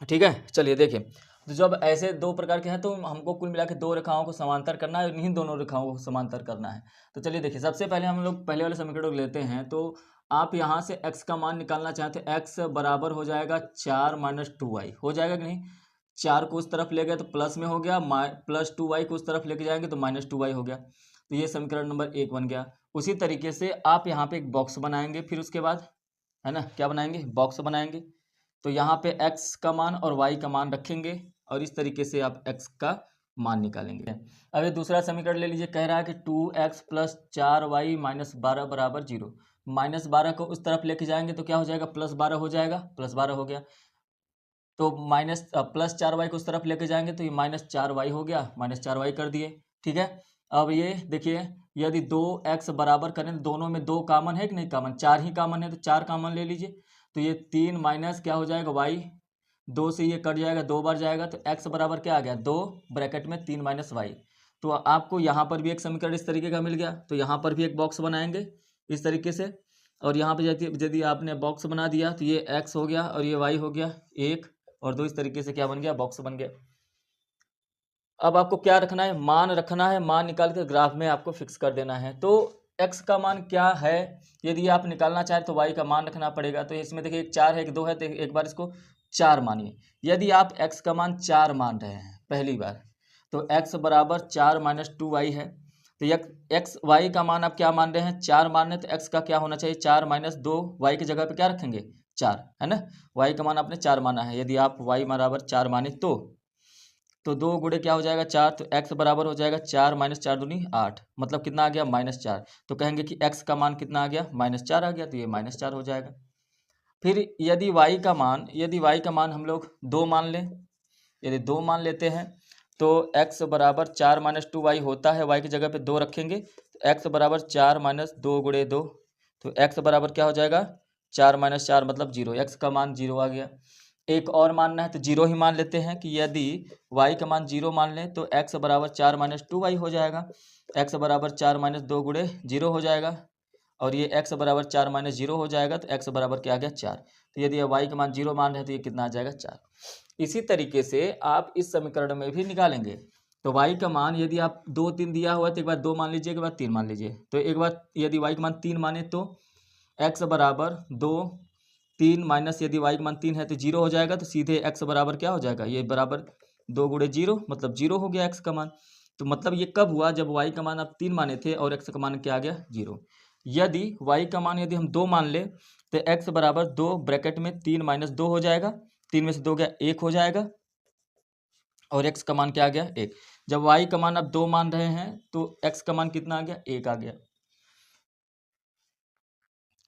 ठीक है, चलिए देखिए। तो जब ऐसे दो प्रकार के हैं तो हमको कुल मिला के दो रेखाओं को समांतर करना है और इन्हीं दोनों रेखाओं को समांतर करना है। तो चलिए देखिए, सबसे पहले हम लोग पहले वाले समीकरण को लेते हैं। तो आप यहाँ से x का मान निकालना चाहते हैं, x बराबर हो जाएगा 4 माइनस 2y, हो जाएगा कि नहीं। 4 को उस तरफ ले गए तो प्लस में हो गया, प्लस 2y को उस तरफ लेके जाएंगे तो माइनस 2y हो गया। तो ये समीकरण नंबर 1 बन गया। उसी तरीके से आप यहाँ पे एक बॉक्स बनाएंगे, फिर उसके बाद है ना क्या बनाएंगे, बॉक्स बनाएंगे। तो यहाँ पे x का मान और y का मान रखेंगे और इस तरीके से आप x का मान निकालेंगे। अब ये दूसरा समीकरण ले लीजिए, कह रहा है कि 2x प्लस 4y माइनस 12 बराबर 0। माइनस 12 को उस तरफ लेके जाएंगे तो क्या हो जाएगा, प्लस 12 हो जाएगा, प्लस 12 हो गया। तो प्लस 4y को उस तरफ लेके जाएंगे तो ये माइनस 4y हो गया, माइनस 4y कर दिए। ठीक है, अब ये देखिए यदि 2x बराबर करें तो दोनों में 2 कामन है कि नहीं, कामन 4 ही कामन है तो 4 कामन ले लीजिए। तो ये 3 माइनस क्या हो जाएगा y, 2 से ये कट जाएगा, 2 बार जाएगा तो x बराबर क्या आ गया 2 ब्रैकेट में 3 माइनस y। तो आपको यहाँ पर भी एक समीकरण इस तरीके का मिल गया। तो यहाँ पर भी एक बॉक्स बनाएंगे इस तरीके से और यहाँ पे यदि आपने बॉक्स बना दिया तो ये x हो गया और ये y हो गया 1 और 2, इस तरीके से क्या बन गया, बॉक्स बन गया। अब आपको क्या रखना है, मान रखना है, मान निकाल कर ग्राफ में आपको फिक्स कर देना है। तो x का मान क्या है यदि आप निकालना चाहें तो y का मान रखना पड़ेगा। तो इसमें देखिए एक 4 है एक 2 है, तो एक बार इसको 4 मानिए। यदि आप x का मान 4 मान रहे हैं पहली बार तो x बराबर 4 माइनस 2y है। तो x y का मान आप क्या मान रहे हैं, 4 मान रहे हैं, तो x का क्या होना चाहिए 4 माइनस 2, y की जगह पे क्या रखेंगे 4, है ना। y का मान आपने 4 माना है, यदि आप y बराबर 4 माने तो 2 गुणे क्या हो जाएगा 4, तो x बराबर हो जाएगा 4 माइनस 4 दूनी 8, मतलब कितना आ गया -4। तो कहेंगे कि x का मान कितना आ गया -4 आ गया, तो ये -4 हो जाएगा। फिर यदि y का मान हम लोग 2 मान लें, यदि 2 मान लेते हैं तो x बराबर 4 माइनस 2y होता है, y की जगह पे 2 रखेंगे तो x बराबर 4 माइनस 2 गुणे 2, तो x बराबर क्या हो जाएगा 4 माइनस 4 मतलब 0, x का मान 0 आ गया। एक और मानना है तो 0 ही मान लेते हैं कि यदि y का मान 0 मान लें तो x बराबर 4 माइनस 2y हो जाएगा, x बराबर 4 माइनस 2 गुणे 0 हो जाएगा और ये x बराबर 4 माइनस 0 हो जाएगा, तो x बराबर क्या आ गया 4। तो यदि y का मान 0 मान रहे हैं तो ये कितना आ जाएगा 4। इसी तरीके से आप इस समीकरण में भी निकालेंगे। तो y का मान यदि आप 2 3 दिया हुआ तो एक बार 2 मान लीजिए, एक बार 3 मान लीजिए। तो एक बार यदि y का मान 3 माने तो x बराबर 2 3 माइनस यदि y का मान 3 है तो 0 हो जाएगा, तो सीधे x बराबर क्या हो जाएगा, ये बराबर 2 गुणे 0 मतलब 0 हो गया x का मान। तो मतलब ये कब हुआ, जब y का मान आप 3 माने थे और x का मान क्या आ गया 0। यदि y का मान यदि हम 2 मान ले तो x बराबर 2 ब्रैकेट में 3 माइनस 2 हो जाएगा, 3 में से 2 गया 1 हो जाएगा और x का मान क्या आ गया 1। जब y का मान आप 2 मान रहे हैं तो x का मान कितना आ गया 1 आ गया।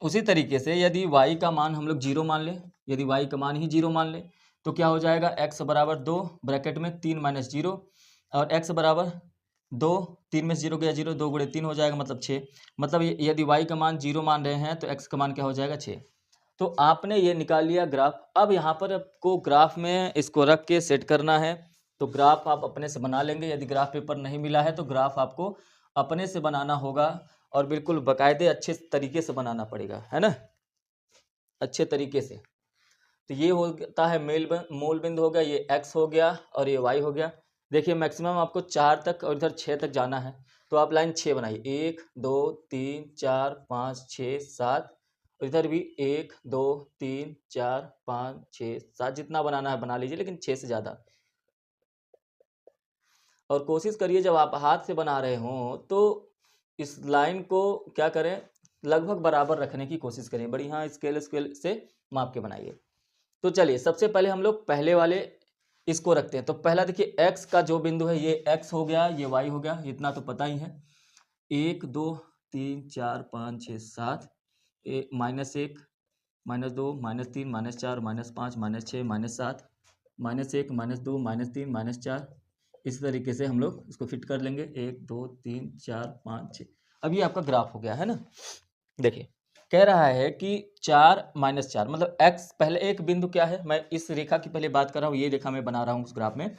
उसी तरीके से यदि y का मान हम लोग 0 मान लें, यदि y का मान ही 0 मान लें तो क्या हो जाएगा, x बराबर 2 ब्रैकेट में 3 माइनस 0 और x बराबर 2, 3 में 0 गया 0, 2 गुणे 3 हो जाएगा मतलब 6। मतलब यदि y का मान 0 मान रहे हैं तो x का मान क्या हो जाएगा 6। तो आपने ये निकाल लिया ग्राफ। अब यहाँ पर आपको ग्राफ में इसको रख के सेट करना है। तो ग्राफ आप अपने से बना लेंगे। यदि ग्राफ पेपर नहीं मिला है तो ग्राफ आपको अपने से बनाना होगा और बिल्कुल बाकायदे अच्छे तरीके से बनाना पड़ेगा, है ना, अच्छे तरीके से। तो ये होता है मूल बिंदु हो गया, ये x हो गया और ये y हो गया। देखिए मैक्सिमम आपको 4 तक और इधर 6 तक जाना है, तो आप लाइन 6 बनाइए, 1 2 3 4 5 6 7, और इधर भी 1 2 3 4 5 6 7, जितना बनाना है बना लीजिए, लेकिन 6 से ज़्यादा। और कोशिश करिए जब आप हाथ से बना रहे हों तो इस लाइन को क्या करें, लगभग बराबर रखने की कोशिश करें, बड़ी हाँ स्केल से माप के बनाइए। तो चलिए सबसे पहले हम लोग पहले वाले इसको रखते हैं। तो पहला देखिए x का जो बिंदु है ये x हो गया, ये y हो गया, इतना तो पता ही है। 1 2 3 4 5 6 7, -1 -2 -3 -4 -5 -6 -7 -1 -2 -3 -4, इस तरीके से हम लोग इसको फिट कर लेंगे। 1 2 3 4 5 6। अब ये आपका ग्राफ हो गया है ना। देखिए कह रहा है कि 4 - 4 मतलब x, पहले एक बिंदु क्या है, मैं इस रेखा की पहले बात कर रहा हूँ, ये रेखा मैं बना रहा हूँ उस ग्राफ में,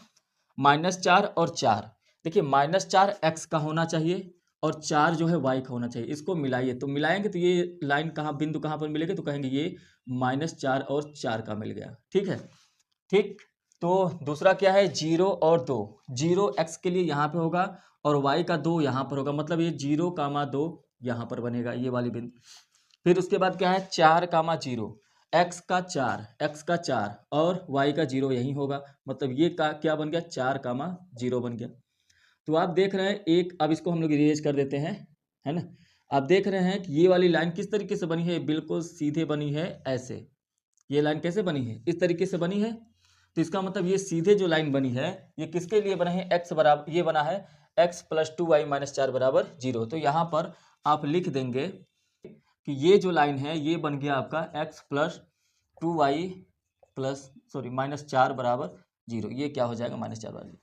-4 और 4। देखिए -4 x का होना चाहिए और 4 जो है y का होना चाहिए। इसको मिलाइए, तो मिलाएंगे तो ये लाइन कहाँ, बिंदु कहाँ पर मिलेगा, तो कहेंगे ये -4 और 4 का मिल गया। ठीक है, ठीक। तो दूसरा क्या है, 0 और 2, 0 x के लिए यहाँ पे होगा और y का 2 यहाँ पर होगा, मतलब ये 0, 2 यहाँ पर बनेगा, ये वाली बिंदु। फिर उसके बाद क्या है, 4, 0, x का 4 और y का 0 यही होगा, मतलब ये का क्या बन गया, 4, 0 बन गया। तो आप देख रहे हैं एक, अब इसको हम लोग इरेज कर देते हैं, है ना। आप देख रहे हैं कि ये वाली लाइन किस तरीके से बनी है, बिल्कुल सीधे बनी है ऐसे। ये लाइन कैसे बनी है, इस तरीके से बनी है। तो इसका मतलब ये सीधे जो लाइन बनी है ये किसके लिए बना है, x बराबर, ये बना है x + 2y - 4 = 0। तो यहाँ पर आप लिख देंगे कि ये जो लाइन है ये बन गया आपका x + 2y -4 = 0। ये क्या हो जाएगा, -4 = 0।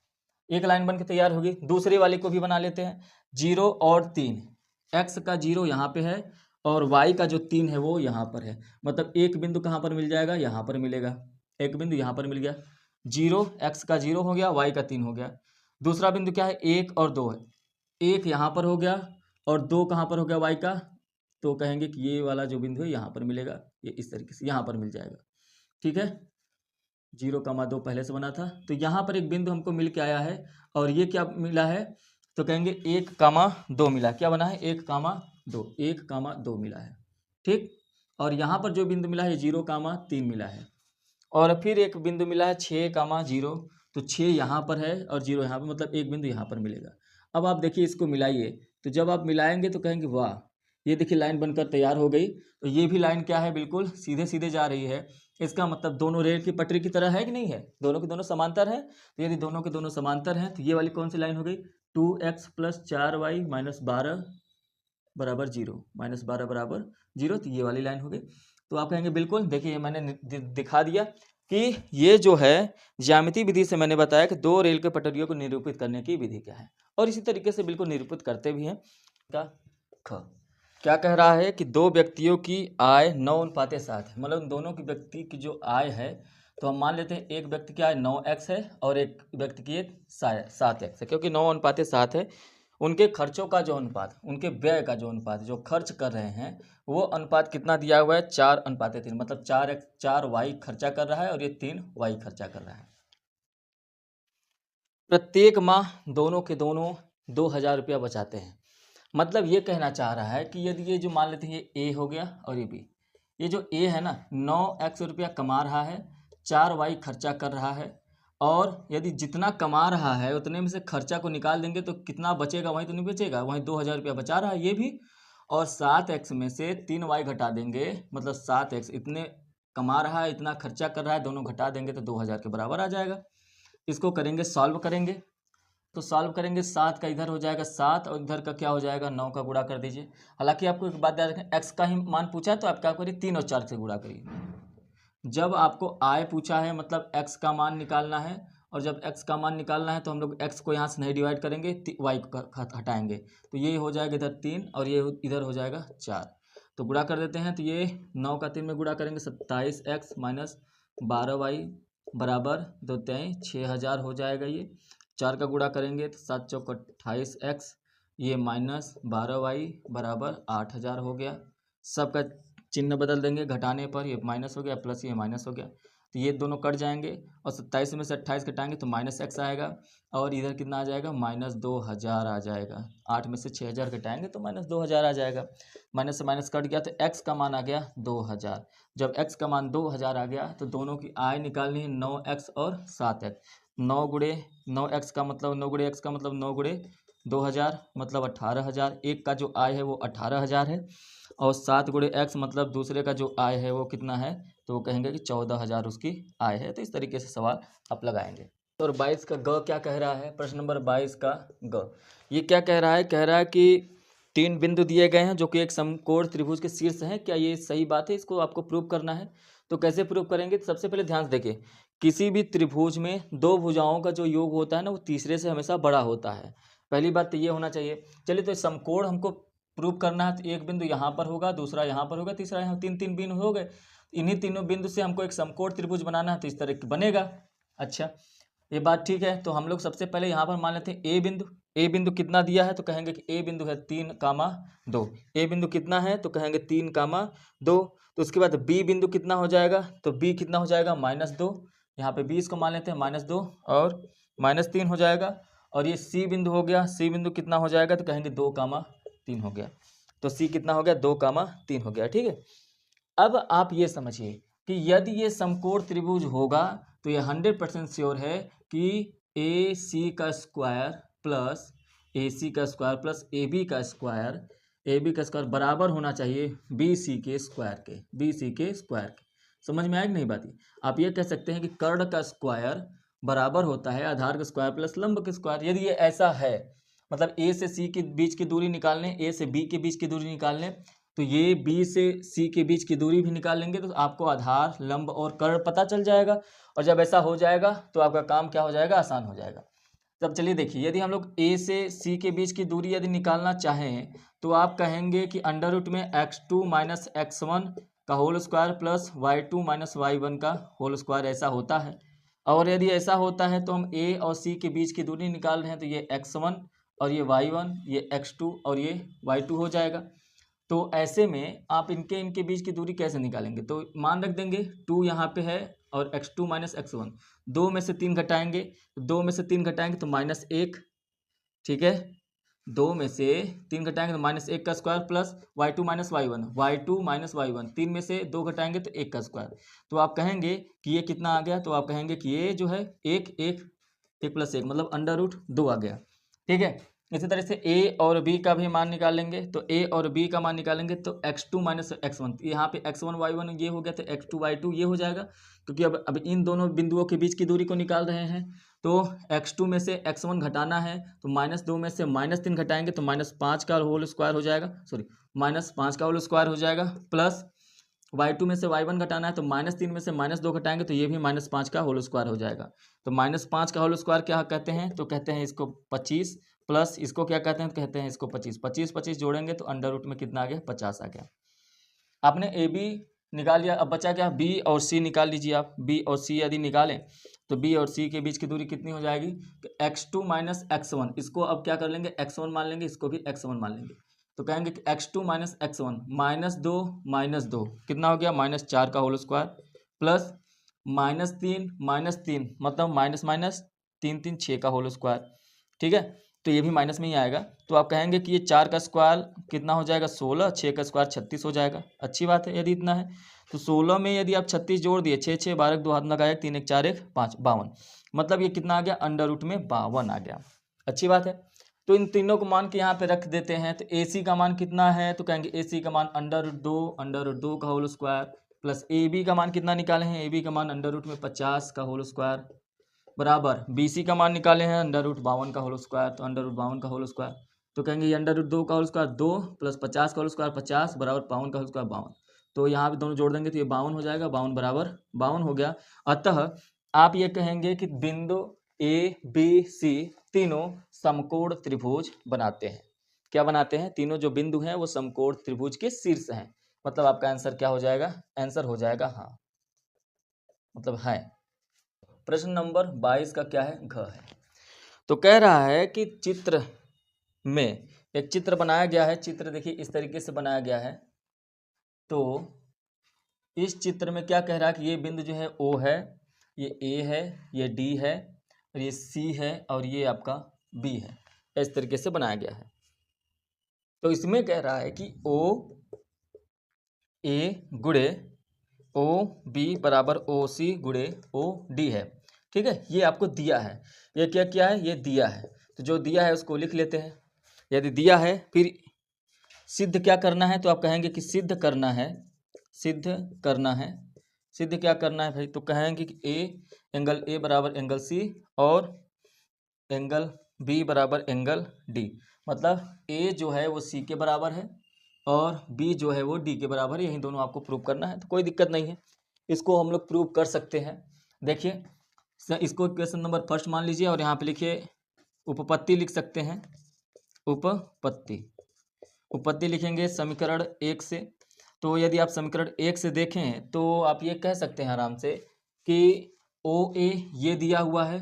एक लाइन बन के तैयार होगी। दूसरे वाले को भी बना लेते हैं, 0 और 3, x का 0 यहाँ पे है और y का जो 3 है वो यहाँ पर है, मतलब एक बिंदु कहाँ पर मिल जाएगा, यहाँ पर मिलेगा, एक बिंदु यहाँ पर मिल गया। 0, x का 0 हो गया, y का 3 हो गया। दूसरा बिंदु क्या है, 1 और 2 है, 1 यहाँ पर हो गया और 2 कहाँ पर हो गया, y का, तो कहेंगे कि ये वाला जो बिंदु है यहाँ पर मिलेगा, ये इस तरीके से यहाँ पर मिल जाएगा। ठीक है, 0, 2 पहले से बना था, तो यहाँ पर एक बिंदु हमको मिल के आया है और ये क्या मिला है, तो कहेंगे 1, 2 मिला, क्या बना है, 1, 2, 1, 2 मिला है। ठीक, और यहाँ पर जो बिंदु मिला है 0, 3 मिला है, और फिर एक बिंदु मिला है 6, 0, तो 6 यहाँ पर है और 0 यहाँ पर, मतलब एक बिंदु यहाँ पर मिलेगा। अब आप देखिए इसको मिलाइए, तो जब आप मिलाएंगे तो कहेंगे वाह, ये देखिए लाइन बनकर तैयार हो गई। तो ये भी लाइन क्या है, बिल्कुल सीधे सीधे जा रही है। इसका मतलब दोनों रेल की पटरी की तरह है कि नहीं है, दोनों के दोनों समांतर हैं। तो यदि दोनों के दोनों समांतर हैं तो ये वाली कौन सी लाइन हो गई, 2x + 4y - 12 = 0, -12 = 0, तो ये वाली लाइन हो गई। तो आप कहेंगे बिल्कुल, देखिए मैंने दिखा दिया कि ये जो है ज्यामिति विधि से मैंने बताया कि दो रेल के पटरियों को निरूपित करने की विधि क्या है, और इसी तरीके से बिल्कुल निरूपित करते भी हैं। क्या कह रहा है कि दो व्यक्तियों की आय 9:7 है, मतलब दोनों की व्यक्ति की जो आय है, तो हम मान लेते हैं एक व्यक्ति की आय 9x है और एक व्यक्ति की 7x है, क्योंकि 9:7 है। उनके खर्चों का जो अनुपात, उनके व्यय का जो अनुपात, जो खर्च कर रहे हैं वो अनुपात कितना दिया हुआ है, 4:3, मतलब 4y खर्चा कर रहा है और ये 3y खर्चा कर रहा है। प्रत्येक माह दोनों के दोनों 2,000 रुपया बचाते हैं। मतलब ये कहना चाह रहा है कि यदि ये जो मान लेते हैं ये A हो गया और ये B, ये जो A है ना 9x रुपया कमा रहा है, 4y खर्चा कर रहा है, और यदि जितना कमा रहा है उतने में से खर्चा को निकाल देंगे तो कितना बचेगा, वहीं तो नहीं बचेगा, वहीं 2,000 रुपया बचा रहा है ये भी, और 7x में से 3y घटा देंगे, मतलब 7x इतने कमा रहा है, इतना खर्चा कर रहा है, दोनों घटा देंगे तो 2,000 के बराबर आ जाएगा। इसको करेंगे, सॉल्व करेंगे, तो सॉल्व करेंगे 7 का इधर हो जाएगा 7 और इधर का क्या हो जाएगा 9 का गुणा कर दीजिए। हालांकि आपको एक बात याद रखें, x का ही मान पूछा है तो आप क्या करिए 3 और 4 से गुणा करिए, जब आपको आय पूछा है मतलब x का मान निकालना है, और जब x का मान निकालना है तो हम लोग x को यहाँ से नहीं डिवाइड करेंगे, y को हटाएंगे, तो ये हो जाएगा इधर 3 और ये इधर हो जाएगा 4। तो गुणा कर देते हैं, तो ये 9 का 3 में गुणा करेंगे 27x माइनस 12y बराबर 2 3 6000 हो जाएगा। ये 4 का गुणा करेंगे तो 7 चौक 28x, ये माइनस 12y बराबर 8000 हो गया। सबका चिन्ह बदल देंगे, घटाने पर ये माइनस हो गया प्लस ये माइनस हो गया, तो ये दोनों कट जाएंगे और 27 में से 28 घटाएंगे तो माइनस x आएगा, और इधर कितना आ जाएगा माइनस 2000 आ जाएगा। 8 में से 6000 घटाएंगे तो माइनस 2000 आ जाएगा। माइनस से माइनस कट गया तो x का मान आ गया 2000। जब x का मान 2000 आ गया तो दोनों की आय निकालनी है 9x और 7x। 9 गुणे 9x का मतलब 9 गुणे x का मतलब 9 गुणे 2000 मतलब 18000। एक का जो आय है वो 18000 है, और 7 गुणे x मतलब दूसरे का जो आय है वो कितना है, तो वो कहेंगे कि 14000 उसकी आय है। तो इस तरीके से सवाल आप लगाएंगे। और 22 का ग क्या कह रहा है, प्रश्न नंबर 22 का ग ये क्या कह रहा है, कह रहा है कि 3 बिंदु दिए गए हैं जो कि एक समकोण त्रिभुज के शीर्ष हैं। क्या ये सही बात है, इसको आपको प्रूव करना है। तो कैसे प्रूव करेंगे, तो सबसे पहले ध्यान से देखिए, किसी भी त्रिभुज में दो भुजाओं का जो योग होता है ना वो तीसरे से हमेशा बड़ा होता है। पहली बात तो ये होना चाहिए। चलिए, तो समकोण हमको प्रूव करना है, तो एक बिंदु यहाँ पर होगा, दूसरा यहाँ पर होगा, तीसरा यहाँ, 3 बिंदु हो गए। इन्हीं तीनों बिंदु से हमको एक समकोण त्रिभुज बनाना है, तो इस तरह की बनेगा। अच्छा, ये बात ठीक है। तो हम लोग सबसे पहले यहाँ पर मान लेते हैं ए बिंदु। ए बिंदु कितना दिया है, तो कहेंगे कि ए बिंदु है 3,2। ए बिंदु कितना है, तो कहेंगे 3,2। तो उसके बाद बी बिंदु कितना हो जाएगा, तो बी कितना हो जाएगा -2। यहाँ पे 20 को मान लेते हैं -2 और -3 हो जाएगा। और ये सी बिंदु हो गया, सी बिंदु कितना हो जाएगा, तो कहेंगे 2,3 हो गया। तो सी कितना हो गया, 2,3 हो गया। ठीक है, अब आप ये समझिए कि यदि ये समकोण त्रिभुज होगा तो ये 100% श्योर है कि ए सी का स्क्वायर प्लस ए सी का स्क्वायर प्लस ए बी का स्क्वायर बराबर होना चाहिए बी सी के स्क्वायर के, बी सी के स्क्वायर के। समझ में आएगी नहीं बात। आप ये कह सकते हैं कि कर्ण का स्क्वायर बराबर होता है आधार का स्क्वायर प्लस लंब का स्क्वायर। यदि ये ऐसा है, मतलब ए से सी के बीच की दूरी निकालने, ए से बी के बीच की दूरी निकालने, तो ये बी से सी के बीच की दूरी भी निकाल लेंगे तो आपको आधार, लंब और कर्ण पता चल जाएगा। और जब ऐसा हो जाएगा तो आपका काम क्या हो जाएगा, आसान हो जाएगा। तब चलिए देखिए, यदि हम लोग ए से सी के बीच की दूरी यदि निकालना चाहें तो आप कहेंगे कि अंडर रूट में x2 माइनस x1 का whole square plus y2 minus y1 का होल स्क्वायर, ऐसा होता है। और यदि ऐसा होता है तो हम ए और सी के बीच की दूरी निकाल रहे हैं, तो ये x1 और ये y1, ये x2 और ये y2 हो जाएगा। तो ऐसे में आप इनके बीच की दूरी कैसे निकालेंगे, तो मान रख देंगे 2 यहाँ पे है और x2 माइनस x1, 2 में से 3 घटाएंगे, 2 में से 3 घटाएंगे तो -1। ठीक है, 2 में से 3 घटाएंगे तो -1 का square plus y2 minus y1, 3 में से 2 घटाएंगे तो 1 का स्क्वायर। तो आप कहेंगे कि ये कितना आ गया, तो आप कहेंगे कि ये जो है 1 प्लस 1 मतलब अंडर रूट 2 आ गया। ठीक है, इसी तरह से ए और बी का भी मान निकालेंगे, तो ए और बी का मान निकालेंगे तो x2 माइनस x1, यहाँ पे x1 y1 ये हो गया, तो x2 y2 ये हो जाएगा, क्योंकि अब इन दोनों बिंदुओं के बीच की दूरी को निकाल रहे हैं। तो x2 में से x1 घटाना है, तो -2 में से -3 घटाएंगे तो -5 का होल स्क्वायर हो जाएगा, सॉरी -5 का होल स्क्वायर हो जाएगा, प्लस y2 में से y1 घटाना है, तो -3 में से -2 घटाएंगे तो ये भी -5 का होल स्क्वायर हो जाएगा। तो -5 का होल स्क्वायर क्या कहते हैं, तो कहते हैं इसको 25, प्लस इसको क्या कहते हैं, तो कहते हैं इसको 25। 25 जोड़ेंगे तो अंडर रूट में कितना आ गया, 50 आ गया। आपने ए बी निकाल लिया, अब बचा क्या, बी और सी निकाल लीजिए आप। बी और सी यदि निकालें तो बी और सी के बीच की दूरी कितनी हो जाएगी, x2 माइनस x1, इसको अब क्या कर लेंगे, x1 मान लेंगे, इसको भी x1 मान लेंगे। तो कहेंगे कि x2 माइनस x1 -2 कितना हो गया, -4 का होल स्क्वायर, प्लस -3 मतलब माइनस माइनस 3 6 का होल स्क्वायर। ठीक है, तो ये भी माइनस में ही आएगा। तो आप कहेंगे कि ये 4 का स्क्वायर कितना हो जाएगा, 16, 6 का स्क्वायर 36 हो जाएगा। अच्छी बात है यदि इतना है। तो 16 में यदि आप 36 जोड़ दिए, 6 6 12 2 हाथ लगाए, 3 1 4 1 5 52, मतलब ये कितना आ गया, अंडर रूट में 52 आ गया। अच्छी बात है। तो इन तीनों को मान के यहाँ पे रख देते हैं। तो ए सी का मान कितना है, तो कहेंगे ए सी का मान अंडर रूट 2 का whole square, plus A B का मान कितना निकाले हैं, ए बी का मान अंडर रूट में 50 का होल स्क्वायर, बराबर बी सी का मान निकाले हैं अंडर रूट 52 का होल स्क्वायर, तो अंडर रूट 52 का होल स्क्वायर। तो कहेंगे ये अंडर रूट 2 का होल स्क्वायर 2 प्लस 50 का होल स्क्वायर 50 बराबर 52 का होल स्क्वायर 52। तो यहाँ पे दोनों जोड़ देंगे तो ये 52 हो जाएगा, 52 बराबर 52 हो गया। अतः आप ये कहेंगे कि बिंदु ए बी सी तीनों समकोण त्रिभुज बनाते हैं। क्या बनाते हैं? तीनों जो बिंदु हैं वो समकोण त्रिभुज के शीर्ष हैं। मतलब आपका आंसर क्या हो जाएगा? आंसर हो जाएगा हाँ, मतलब है। प्रश्न नंबर 22 का क्या है? घ है। तो कह रहा है कि चित्र में एक चित्र बनाया गया है। चित्र देखिए इस तरीके से बनाया गया है। तो इस चित्र में क्या कह रहा है कि ये बिंदु जो है O है, ये A है, ये D है और ये C है और ये आपका B है। इस तरीके से बनाया गया है। तो इसमें कह रहा है कि O A गुणे O B बराबर O C गुणे O D है। ठीक है, ये आपको दिया है। ये क्या क्या है? ये दिया है। तो जो दिया है उसको लिख लेते हैं। यदि दिया है फिर सिद्ध क्या करना है? तो आप कहेंगे कि सिद्ध करना है। सिद्ध करना है। सिद्ध क्या करना है भाई? तो कहेंगे कि एंगल ए बराबर एंगल सी और एंगल बी बराबर एंगल डी। मतलब ए जो है वो सी के बराबर है और बी जो है वो डी के बराबर है। यही दोनों आपको प्रूव करना है। तो कोई दिक्कत नहीं है, इसको हम लोग प्रूव कर सकते हैं। देखिए इसको क्वेश्चन नंबर फर्स्ट मान लीजिए और यहाँ पे लिखिए उपपत्ति लिख सकते हैं। उपपत्ति उपपत्ति लिखेंगे समीकरण 1 से। तो यदि आप समीकरण 1 से देखें तो आप ये कह सकते हैं आराम से कि ओ ए ये दिया हुआ है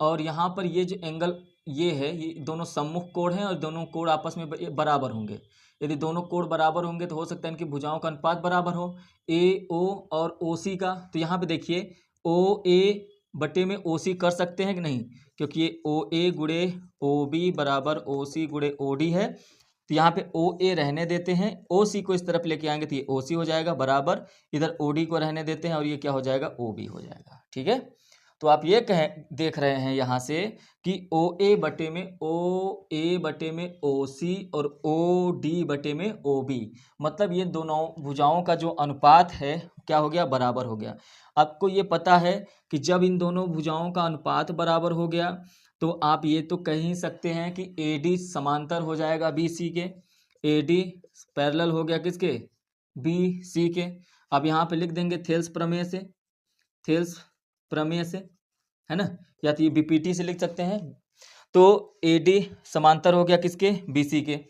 और यहाँ पर ये जो एंगल ये है, ये दोनों सम्मुख कोण हैं और दोनों कोण आपस में बराबर होंगे। यदि दोनों कोण बराबर होंगे तो हो सकता है इनकी भुजाओं का अनुपात बराबर हो, ए ओ और ओ सी का। तो यहाँ पे देखिए ओ ए बटे में ओ सी कर सकते हैं कि नहीं, क्योंकि ये ओ ए गुणे ओ बी बराबर ओ सी गुणे ओ डी है। तो यहाँ पे ओ ए रहने देते हैं, ओ सी को इस तरफ लेके आएंगे तो ये ओ सी हो जाएगा बराबर, इधर ओ डी को रहने देते हैं और ये क्या हो जाएगा? ओ बी हो जाएगा। ठीक है, तो आप ये देख रहे हैं यहाँ से कि ओ ए बटे में ओ सी और ओ डी बटे में ओ बी, मतलब ये दोनों भुजाओं का जो अनुपात है क्या हो गया? बराबर हो गया। आपको ये पता है कि जब इन दोनों भुजाओं का अनुपात बराबर हो गया तो आप ये तो कह ही सकते हैं कि ए डी समांतर हो जाएगा बी सी के। ए डी पैरेलल हो गया किसके? बी सी के। अब यहाँ पे लिख देंगे थेल्स प्रमेय से, थेल्स प्रमेय से, है ना, या तो ये बीपीटी से लिख सकते हैं। तो ए डी समांतर हो गया किसके? बी सी के।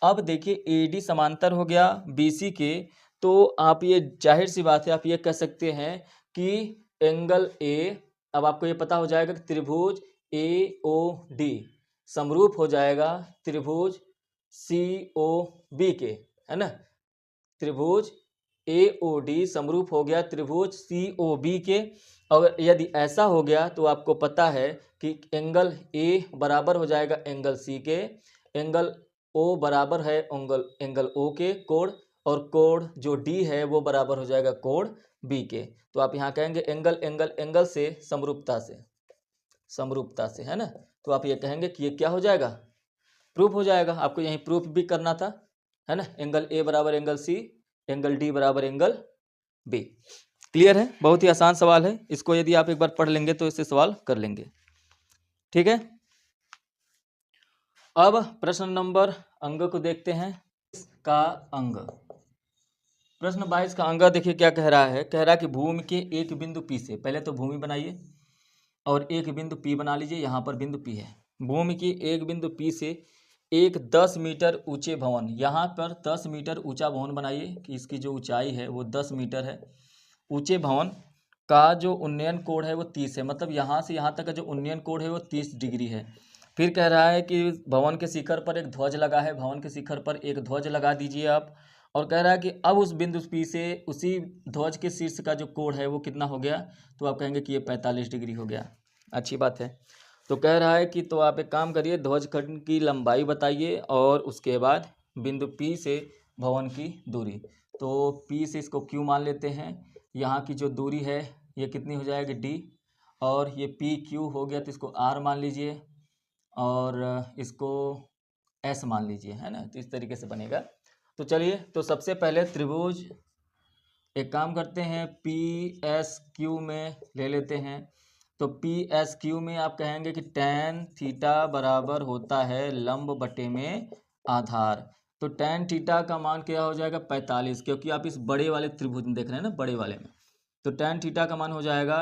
अब देखिए ए डी समांतर हो गया बी सी के, तो आप ये जाहिर सी बात है आप ये कह सकते हैं कि एंगल ए, अब आपको ये पता हो जाएगा कि त्रिभुज ए ओ डी समरूप हो जाएगा त्रिभुज सी ओ बी के, है ना। त्रिभुज ए ओ डी समरूप हो गया त्रिभुज सी ओ बी के। और यदि ऐसा हो गया तो आपको पता है कि एंगल ए बराबर हो जाएगा एंगल सी के, एंगल ओ बराबर है एंगल ओ के कोण, और कोण जो डी है वो बराबर हो जाएगा कोण बी के। तो आप यहाँ कहेंगे एंगल एंगल एंगल से समरूपता से, समरूपता से, है ना। तो आप ये कहेंगे कि ये क्या हो जाएगा? प्रूफ हो जाएगा। आपको यही प्रूफ भी करना था, है ना। एंगल ए बराबर एंगल सी, एंगल डी बराबर एंगल बी। क्लियर है? बहुत ही आसान सवाल है। इसको यदि आप एक बार पढ़ लेंगे तो इससे सवाल कर लेंगे। ठीक है, अब प्रश्न नंबर अंग को देखते हैं। का अंग, प्रश्न 22 का अंग देखिए क्या कह रहा है। कह रहा है कि भूमि के एक बिंदु P से, पहले तो भूमि बनाइए और एक बिंदु P बना लीजिए। यहाँ पर बिंदु P है। भूमि की एक बिंदु P से एक 10 मीटर ऊंचे भवन, यहाँ पर 10 मीटर ऊंचा भवन बनाइए कि इसकी जो ऊंचाई है वो 10 मीटर है। ऊंचे भवन का जो उन्नयन कोण है वो 30 है, मतलब यहाँ से यहाँ तक का जो उन्नयन कोण है वो 30 डिग्री है। फिर कह रहा है कि भवन के शिखर पर एक ध्वज लगा है, भवन के शिखर पर एक ध्वज लगा दीजिए आप। और कह रहा है कि अब उस बिंदु P से उसी ध्वज के शीर्ष का जो कोण है वो कितना हो गया? तो आप कहेंगे कि ये 45 डिग्री हो गया। अच्छी बात है। तो कह रहा है कि तो आप एक काम करिए, ध्वज खंड की लंबाई बताइए और उसके बाद बिंदु P से भवन की दूरी। तो P से इसको Q मान लेते हैं। यहाँ की जो दूरी है ये कितनी हो जाएगी? D, और ये PQ हो गया तो इसको R मान लीजिए और इसको S मान लीजिए, है ना। तो इस तरीके से बनेगा। तो चलिए, तो सबसे पहले त्रिभुज, एक काम करते हैं PSQ में ले लेते हैं। तो PSQ में आप कहेंगे कि tan थीटा बराबर होता है लंब बटे में आधार। तो tan थीटा का मान क्या हो जाएगा 45, क्योंकि आप इस बड़े वाले त्रिभुज में देख रहे हैं ना, बड़े वाले में। तो tan थीटा का मान हो जाएगा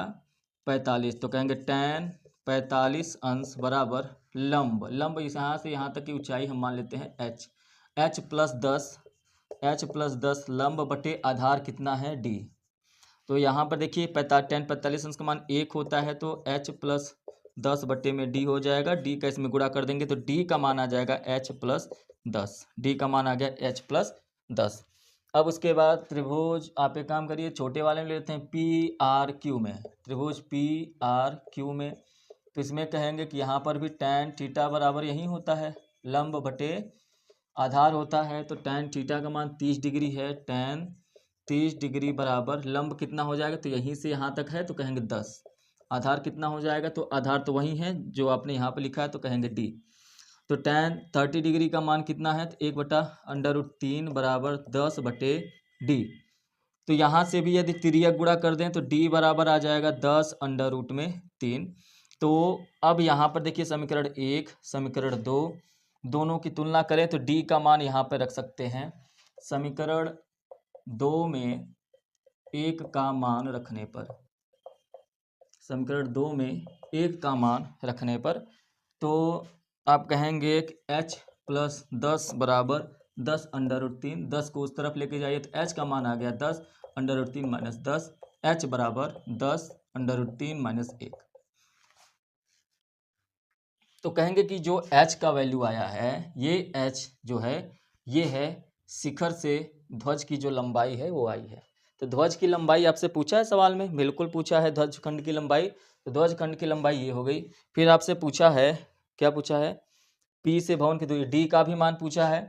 45, तो कहेंगे tan 45 अंश बराबर लंब, लंब इस यहाँ से यहाँ तक की ऊंचाई हम मान लेते हैं h, h प्लस 10 लंब बटे आधार कितना है d। तो यहाँ पर देखिए tan 45 अंश का मान 1 होता है, तो h प्लस 10 बटे में d हो जाएगा, d का इसमें गुणा कर देंगे तो d का मान आ जाएगा h प्लस 10, d का मान आ गया h प्लस 10। अब उसके बाद त्रिभुज आप एक काम करिए, छोटे वाले में लेते हैं PRQ में, त्रिभुज PRQ में। तो इसमें कहेंगे कि यहाँ पर भी tan थीटा बराबर यही होता है, लंब बटे आधार होता है। तो tan थीटा का मान 30 डिग्री है, tan 30 डिग्री बराबर लंब कितना हो जाएगा, तो यहीं से यहाँ तक है तो कहेंगे 10, आधार कितना हो जाएगा, तो आधार तो वही है जो आपने यहाँ पे लिखा है, तो कहेंगे d। तो tan 30 डिग्री का मान कितना है, तो 1/√3 बराबर 10 बटे d। तो यहाँ से भी यदि तिर्यक गुणा कर दें तो d बराबर आ जाएगा 10√3। तो अब यहाँ पर देखिए समीकरण 1 समीकरण 2 दोनों की तुलना करें तो d का मान यहाँ पर रख सकते हैं। समीकरण 2 में 1 का मान रखने पर, समीकरण 2 में 1 का मान रखने पर तो आप कहेंगे कि h प्लस 10 बराबर 10√3, 10 को उस तरफ लेके जाइए तो h का मान आ गया 10√3 माइनस 10, h बराबर 10√3 माइनस 1। तो कहेंगे कि जो h का वैल्यू आया है, ये h जो है ये है शिखर से ध्वज की जो लंबाई है वो आई है। तो ध्वज की लंबाई आपसे पूछा है सवाल में, बिल्कुल पूछा है ध्वज खंड की लंबाई, तो ध्वज खंड की लंबाई ये हो गई। फिर आपसे पूछा है, क्या पूछा है, P से भवन की दूरी, D का भी मान पूछा है।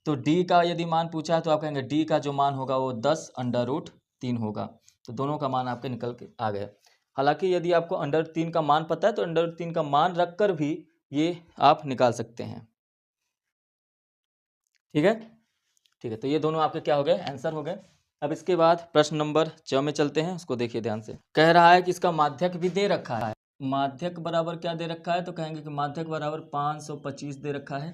तो D का यदि मान पूछा है तो आप कहेंगे D का जो मान होगा वो 10√3 होगा। तो दोनों का मान आपके निकल के आ गए। हालांकि यदि आपको √3 का मान पता है तो √3 का मान रखकर भी ये आप निकाल सकते हैं। ठीक है, ठीक है। तो ये दोनों आपके क्या हो गए, आंसर हो गए। अब इसके बाद प्रश्न नंबर 6 में चलते हैं, उसको देखिए ध्यान से। कह रहा है कि इसका माध्यक भी दे रखा है, माध्यक बराबर क्या दे रखा है, तो कहेंगे कि माध्यक बराबर 525 दे रखा है।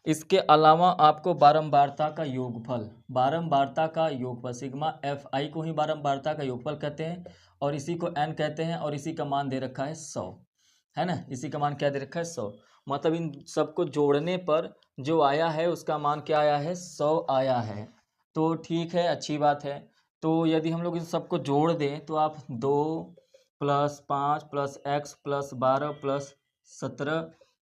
इसके अलावा आपको बारंबारता का योगफल, बारंबारता का योगफल सिग्मा fi को ही बारंबारता का योगफल कहते हैं और इसी को n कहते हैं, और इसी का मान दे रखा है 100, है ना। इसी का मान क्या दे रखा है 100, मतलब इन सबको जोड़ने पर जो आया है उसका मान क्या आया है, 100 आया है। तो ठीक है, अच्छी बात है। तो यदि हम लोग इन सबको जोड़ दें तो आप 2 + 5 + x + 12 + 17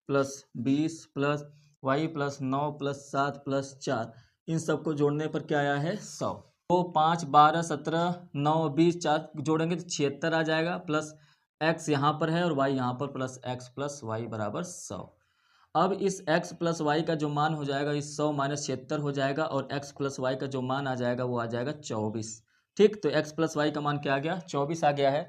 + 20 + y + 9 + 7 + 4, इन सबको जोड़ने पर क्या आया है 100। तो 5 12 17 9 20 4 जोड़ेंगे तो 76 आ जाएगा, प्लस x यहाँ पर है और y यहाँ पर, प्लस x + y बराबर 100। अब इस x + y का जो मान हो जाएगा इस 100 - 76 हो जाएगा, और x + y का जो मान आ जाएगा वो आ जाएगा 24। ठीक, तो x + y का मान क्या आ गया, 24 आ गया है।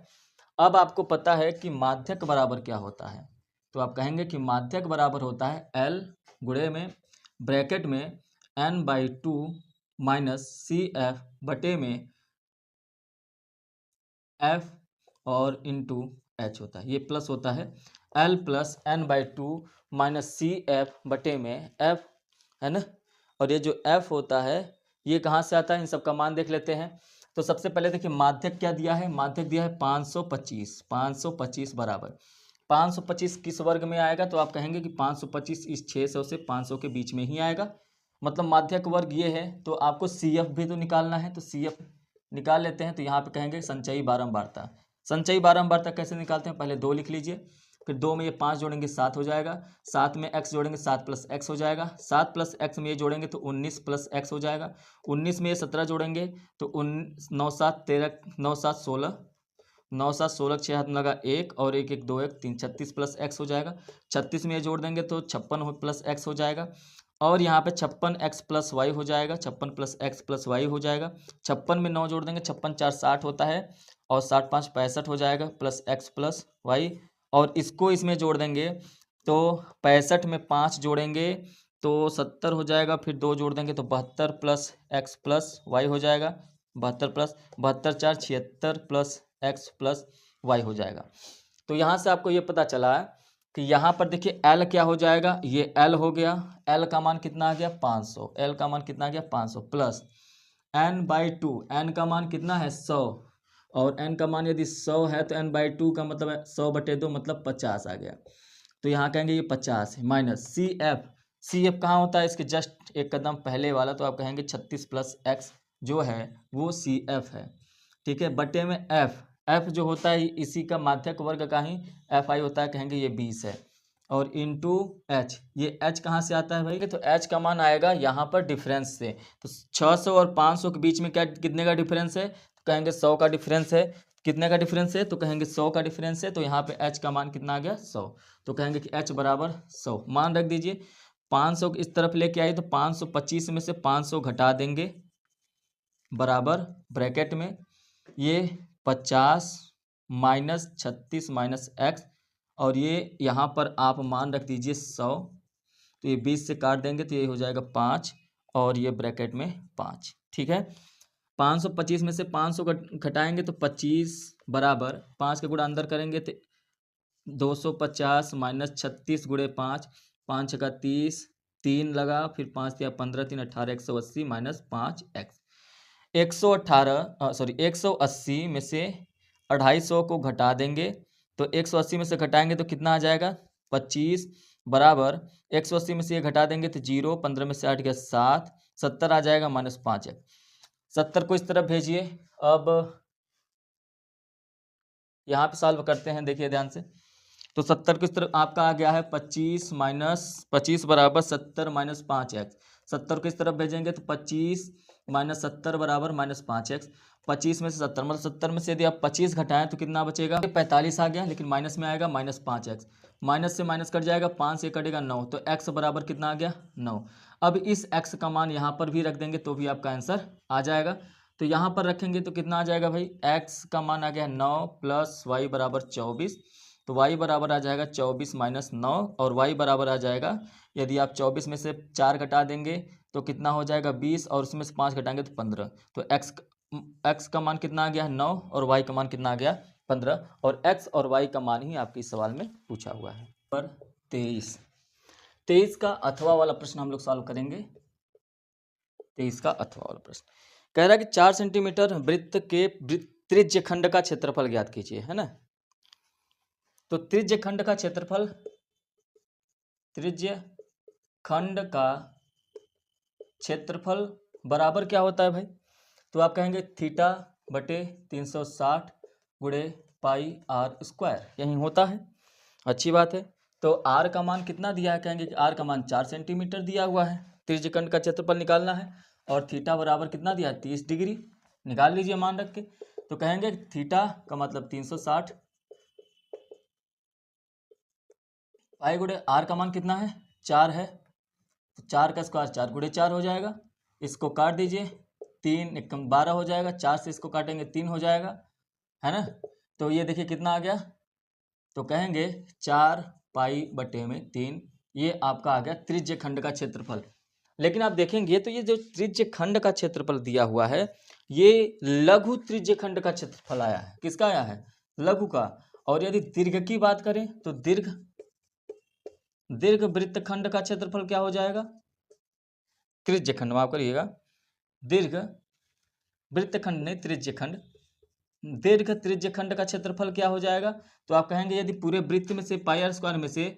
अब आपको पता है कि माध्यक बराबर क्या होता है, तो आप कहेंगे कि माध्यक बराबर होता है L गुणे में ब्रैकेट में n/2 - CF बटे में F और इंटू H होता है, ये प्लस होता है L + n/2 - CF बटे में F, है ना। और ये जो F होता है ये कहाँ से आता है, इन सब का मान देख लेते हैं। तो सबसे पहले देखिए माध्यक क्या दिया है, माध्यक दिया है 525, 525 बराबर 525 किस वर्ग में आएगा, तो आप कहेंगे कि 525 इस 600 से 500 के बीच में ही आएगा, मतलब माध्यक वर्ग ये है। तो आपको CF भी तो निकालना है, तो CF निकाल लेते हैं। तो यहाँ पे कहेंगे संचयी बारंबारता, संचयी बारंबारता कैसे निकालते हैं, पहले 2 लिख लीजिए, फिर 2 में ये 5 जोड़ेंगे 7 हो जाएगा, 7 में x जोड़ेंगे 7 + x हो जाएगा, 7 + x में ये जोड़ेंगे तो 19 + x हो जाएगा, 19 में ये 17 जोड़ेंगे तो 9 7 13 9 7 16, 9 7 16 6 हाथ में लगा 1 और 1 1 2 1 3 36 + x हो जाएगा, 36 में ये जोड़ देंगे तो 56 + x हो जाएगा, और यहाँ पे 56x + y हो जाएगा, 56 + x + y हो जाएगा। 56 में 9 जोड़ देंगे, 56 4 60 होता है, और 60 5 65 हो जाएगा, प्लस x + y, और इसको इसमें जोड़ देंगे तो 65 में 5 जोड़ेंगे तो 70 हो जाएगा, फिर 2 जोड़ देंगे तो 72 + x + y हो जाएगा, 72 + 72 4 76 + x + y हो जाएगा। तो यहाँ से आपको ये पता चला कि यहाँ पर देखिए एल क्या हो जाएगा, ये एल हो गया, एल का मान कितना आ गया 500, एल का मान कितना आ गया 500 प्लस n/2, एन का मान कितना है 100, और एन का मान यदि 100 है तो n/2 का मतलब है 100/2 मतलब 50 आ गया। तो यहाँ कहेंगे ये 50 है, माइनस सी एफ कहाँ होता है इसके जस्ट एक कदम पहले वाला, तो आप कहेंगे 36 + x जो है वो सी एफ है। ठीक है, बटे में एफ जो होता है इसी का माध्यक वर्ग का ही एफ आई होता है, कहेंगे ये 20 है, और इंटू एच, ये एच कहाँ से आता है भाई, तो एच का मान आएगा यहाँ पर डिफरेंस से। तो 600 और 500 के बीच में क्या कितने का डिफरेंस है, तो कहेंगे 100 का डिफरेंस है। कितने का डिफरेंस है, तो कहेंगे 100 का डिफरेंस है। तो यहाँ पे एच का मान कितना आ गया 100, तो कहेंगे कि एच बराबर 100 मान रख दीजिए। 500 इस तरफ लेके आइए तो 525 में से 500 घटा देंगे, बराबर ब्रैकेट में ये 50 माइनस 36 माइनस एक्स, और ये यहाँ पर आप मान रख दीजिए 100, तो ये 20 से काट देंगे तो ये हो जाएगा 5, और ये ब्रैकेट में 5। ठीक है, 525 में से 500 घटाएंगे तो 25 बराबर 5 के गुणा अंदर करेंगे तो 250 माइनस 36 गुणे 5, 5 का 30, 3 लगा, फिर 5 या 15, 3 18, 180 माइनस 5x। 180 में से 250 को घटा देंगे, तो 180 में से घटाएंगे तो कितना आ जाएगा 25, बराबर 180 में से ये घटा देंगे तो 0, 15 में से 8 गया 7, 70 आ जाएगा माइनस 5x। 70 को इस तरफ भेजिए। अब यहाँ पे सॉल्व करते हैं, देखिए ध्यान से। तो 70 को इस तरफ आपका आ गया है 25 माइनस 25 बराबर 70 माइनस 5x। 70 को इस तरफ भेजेंगे तो 25 माइनस 70 बराबर माइनस 5x। 25 में से 70 मतलब 70 में से यदि आप 25 घटाएं तो कितना बचेगा, 45 आ गया, लेकिन माइनस में आएगा माइनस 5x। माइनस से माइनस कट जाएगा, 5 से कटेगा 9, तो x बराबर कितना आ गया 9। अब इस x का मान यहाँ पर भी रख देंगे तो भी आपका आंसर आ जाएगा। तो यहाँ पर रखेंगे तो कितना आ जाएगा भाई, x का मान आ गया 9 प्लस y बराबर 24, तो y बराबर आ जाएगा 24 माइनस 9, और y बराबर आ जाएगा, यदि आप 24 में से 4 घटा देंगे तो कितना हो जाएगा 20, और उसमें से 5 घटाएंगे तो 15। तो x का मान कितना आ गया 9, और y का मान कितना आ गया 15, और x और y का मान ही आपके इस सवाल में पूछा हुआ है। पर 23 का अथवा वाला प्रश्न हम लोग सॉल्व करेंगे। 23 का अथवा वाला प्रश्न कह रहा है कि 4 सेंटीमीटर वृत्त के त्रिज्य खंड का क्षेत्रफल ज्ञात कीजिए, है ना। तो त्रिज्य खंड का क्षेत्रफल बराबर क्या होता है भाई, तो आप कहेंगे थीटा बटे 360 गुणे पाई आर स्क्वायर, यही होता है। अच्छी बात है। तो आर का मान कितना दिया है, कहेंगे कि आर का मान 4 सेंटीमीटर दिया हुआ है, त्रिज्य खंड का क्षेत्रफल निकालना है, और थीटा बराबर कितना दिया है 30 डिग्री, निकाल लीजिए मान रख के। तो कहेंगे थीटा का मतलब 360 पाई गुणे आर का मान कितना है 4 है, तो 4 का स्क्वायर 4 गुणे 4 हो जाएगा, इसको काट दीजिए, 3 एकम 12 हो जाएगा, 4 से इसको काटेंगे 3 हो जाएगा, है ना। तो ये देखिए कितना आ गया, तो कहेंगे 4 पाई बटे में 3, ये आपका आ गया त्रिज्य खंड का क्षेत्रफल। लेकिन आप देखेंगे तो ये जो त्रिज्य खंड का क्षेत्रफल दिया हुआ है ये लघु त्रिज्य खंड का क्षेत्रफल आया है, किसका आया है लघु का। और यदि दीर्घ की बात करें तो दीर्घ वृत्तखंड का क्षेत्रफल क्या हो जाएगा, त्रिज्य खंड माफ करिएगा, दीर्घ वृत्तखंड नहीं त्रिज्य खंड, दीर्घ त्रिज्य खंड का क्षेत्रफल क्या हो जाएगा। तो आप कहेंगे यदि पूरे वृत्त में से पाई आर स्क्वायर में से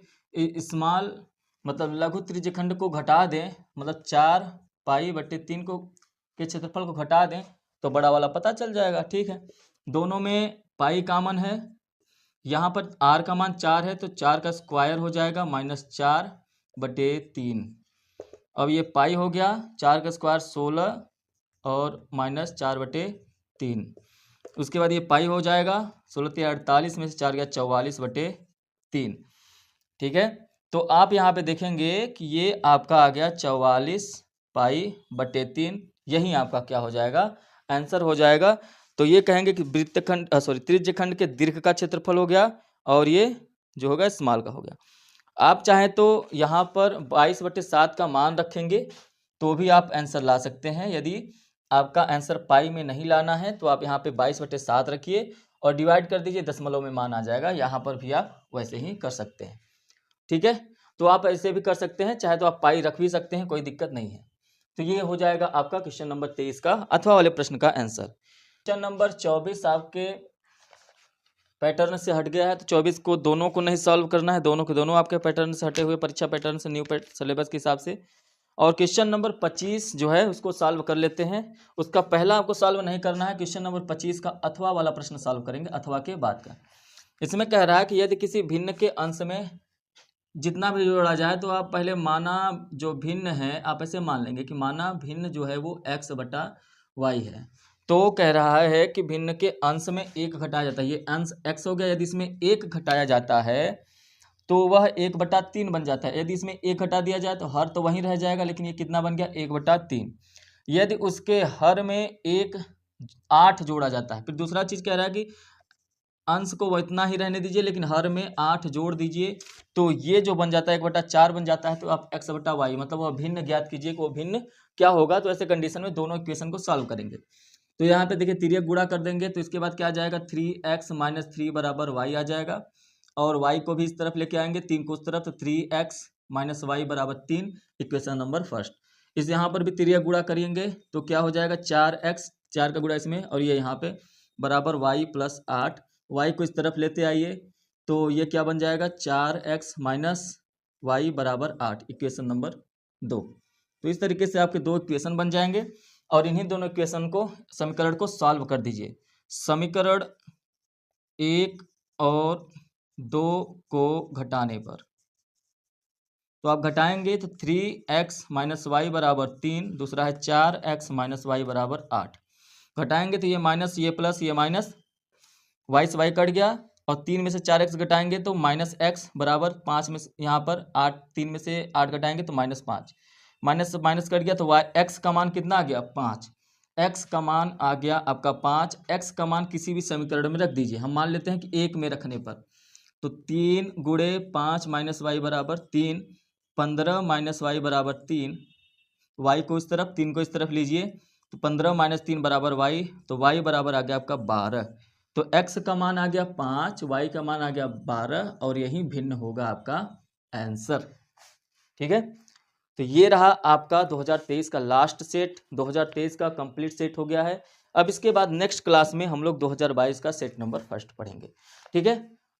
स्मॉल मतलब लघु त्रिज्य खंड को घटा दें, मतलब 4 पाई बटे 3 को के क्षेत्रफल को घटा दें तो बड़ा वाला पता चल जाएगा। ठीक है, दोनों में पाई कॉमन है, यहाँ पर आर का मान 4 है तो 4 का स्क्वायर हो जाएगा -4 बटे 3। अब ये पाई हो गया, 4 का स्क्वायर 16 और -4 बटे 3। उसके बाद ये पाई हो जाएगा 16 × 48 में से 4 गया 44 बटे 3। ठीक है, तो आप यहाँ पे देखेंगे कि ये आपका आ गया 44 पाई बटे 3, यही आपका क्या हो जाएगा आंसर हो जाएगा। तो ये कहेंगे कि वृत्तखंड त्रिज्य खंड के दीर्घ का क्षेत्रफल हो गया, और ये जो होगा स्मॉल का हो गया। आप चाहें तो यहाँ पर 22/7 का मान रखेंगे तो भी आप आंसर ला सकते हैं। यदि आपका आंसर पाई में नहीं लाना है तो आप यहाँ पे 22/7 रखिए और डिवाइड कर दीजिए, दशमलव में मान आ जाएगा, यहाँ पर भी आप वैसे ही कर सकते हैं। ठीक है, तो आप ऐसे भी कर सकते हैं, चाहे तो आप पाई रख भी सकते हैं, कोई दिक्कत नहीं है। तो ये हो जाएगा आपका क्वेश्चन नंबर 23 का अथवा वाले प्रश्न का आंसर। क्वेश्चन नंबर 24 आपके पैटर्न से हट गया है, तो 24 को दोनों को नहीं सॉल्व करना है, दोनों के दोनों आपके पैटर्न से हटे हुए, परीक्षा पैटर्न से, न्यू सिलेबस के हिसाब से। और क्वेश्चन नंबर 25 जो है उसको सॉल्व कर लेते हैं। उसका पहला आपको सॉल्व नहीं करना है, क्वेश्चन नंबर 25 का अथवा वाला प्रश्न सॉल्व करेंगे, अथवा के बाद का। इसमें कह रहा है कि यदि किसी भिन्न के अंश में जितना भी जोड़ा जाए, तो आप पहले माना जो भिन्न है आप ऐसे मान लेंगे कि माना भिन्न जो है वो x बटा वाई है। तो कह रहा है कि भिन्न के अंश में एक घटाया जाता है, ये अंश x हो गया, यदि इसमें एक घटाया जाता है तो वह 1/3 बन जाता है। यदि इसमें एक घटा दिया जाए तो हर तो वहीं रह जाएगा, लेकिन ये कितना बन गया 1/3। यदि उसके हर में 8 जोड़ा जाता है, फिर दूसरा चीज़ कह रहा है कि अंश को वो इतना ही रहने दीजिए लेकिन हर में 8 जोड़ दीजिए, तो ये जो बन जाता है 1/4 बन जाता है। तो आप x बटा वाई मतलब वह भिन्न ज्ञात कीजिए कि वो भिन्न क्या होगा। तो ऐसे कंडीशन में दोनों इक्वेशन को सॉल्व करेंगे। तो यहाँ पे देखिए तिर्यक गुणा कर देंगे, तो इसके बाद क्या आ जाएगा 3x - 3 बराबर वाई आ जाएगा। और y को भी इस तरफ लेके आएंगे, 3 को उस तरफ, तो 3x - y बराबर 3, इक्वेशन नंबर फर्स्ट। इस यहाँ पर भी तिर्यक गुणा करेंगे तो क्या हो जाएगा 4x, 4 का गुणा इसमें, और ये यहाँ पे बराबर y + 8। y को इस तरफ लेते आइए तो ये क्या बन जाएगा 4x - y बराबर 8, इक्वेशन नंबर 2। तो इस तरीके से आपके दो इक्वेशन बन जाएंगे और इन्हीं दोनों इक्वेशन को, समीकरण को सॉल्व कर दीजिए। समीकरण 1 और 2 को घटाने पर, तो आप घटाएंगे तो 3x - y बराबर 3, दूसरा है 4x - y बराबर 8। घटाएंगे तो ये माइनस, ये प्लस, ये माइनस, y से y कट गया, और 3 में से 4x घटाएंगे तो -x बराबर 5 में यहाँ पर 8, 3 में से 8 घटाएंगे तो -5, माइनस माइनस कट गया तो y x का मान कितना आ गया 5, x का मान आ गया आपका 5। x का मान किसी भी समीकरण में रख दीजिए, हम मान लेते हैं कि 1 में रखने पर, तो 3 गुणे 5 - y बराबर 3, 15 - y बराबर 3, y को इस तरफ 3 को इस तरफ लीजिए, तो 15 - 3 बराबर y, तो y बराबर आ गया आपका 12। तो x का मान आ गया 5, y का मान आ गया 12, और यही भिन्न होगा आपका आंसर। ठीक है, तो ये रहा आपका 2023 का लास्ट सेट, 2023 का कंप्लीट सेट हो गया है। अब इसके बाद नेक्स्ट क्लास में हम लोग 2022 का सेट नंबर फर्स्ट पढ़ेंगे। ठीक है,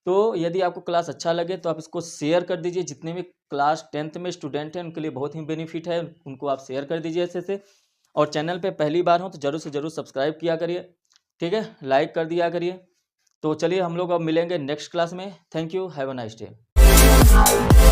तो यदि आपको क्लास अच्छा लगे तो आप इसको शेयर कर दीजिए, जितने भी क्लास 10th में स्टूडेंट हैं उनके लिए बहुत ही बेनिफिट है, उनको आप शेयर कर दीजिए ऐसे से। और चैनल पे पहली बार हो तो जरूर से जरूर सब्सक्राइब किया करिए, ठीक है, लाइक कर दिया करिए। तो चलिए हम लोग अब मिलेंगे नेक्स्ट क्लास में। Thank you, have a nice day.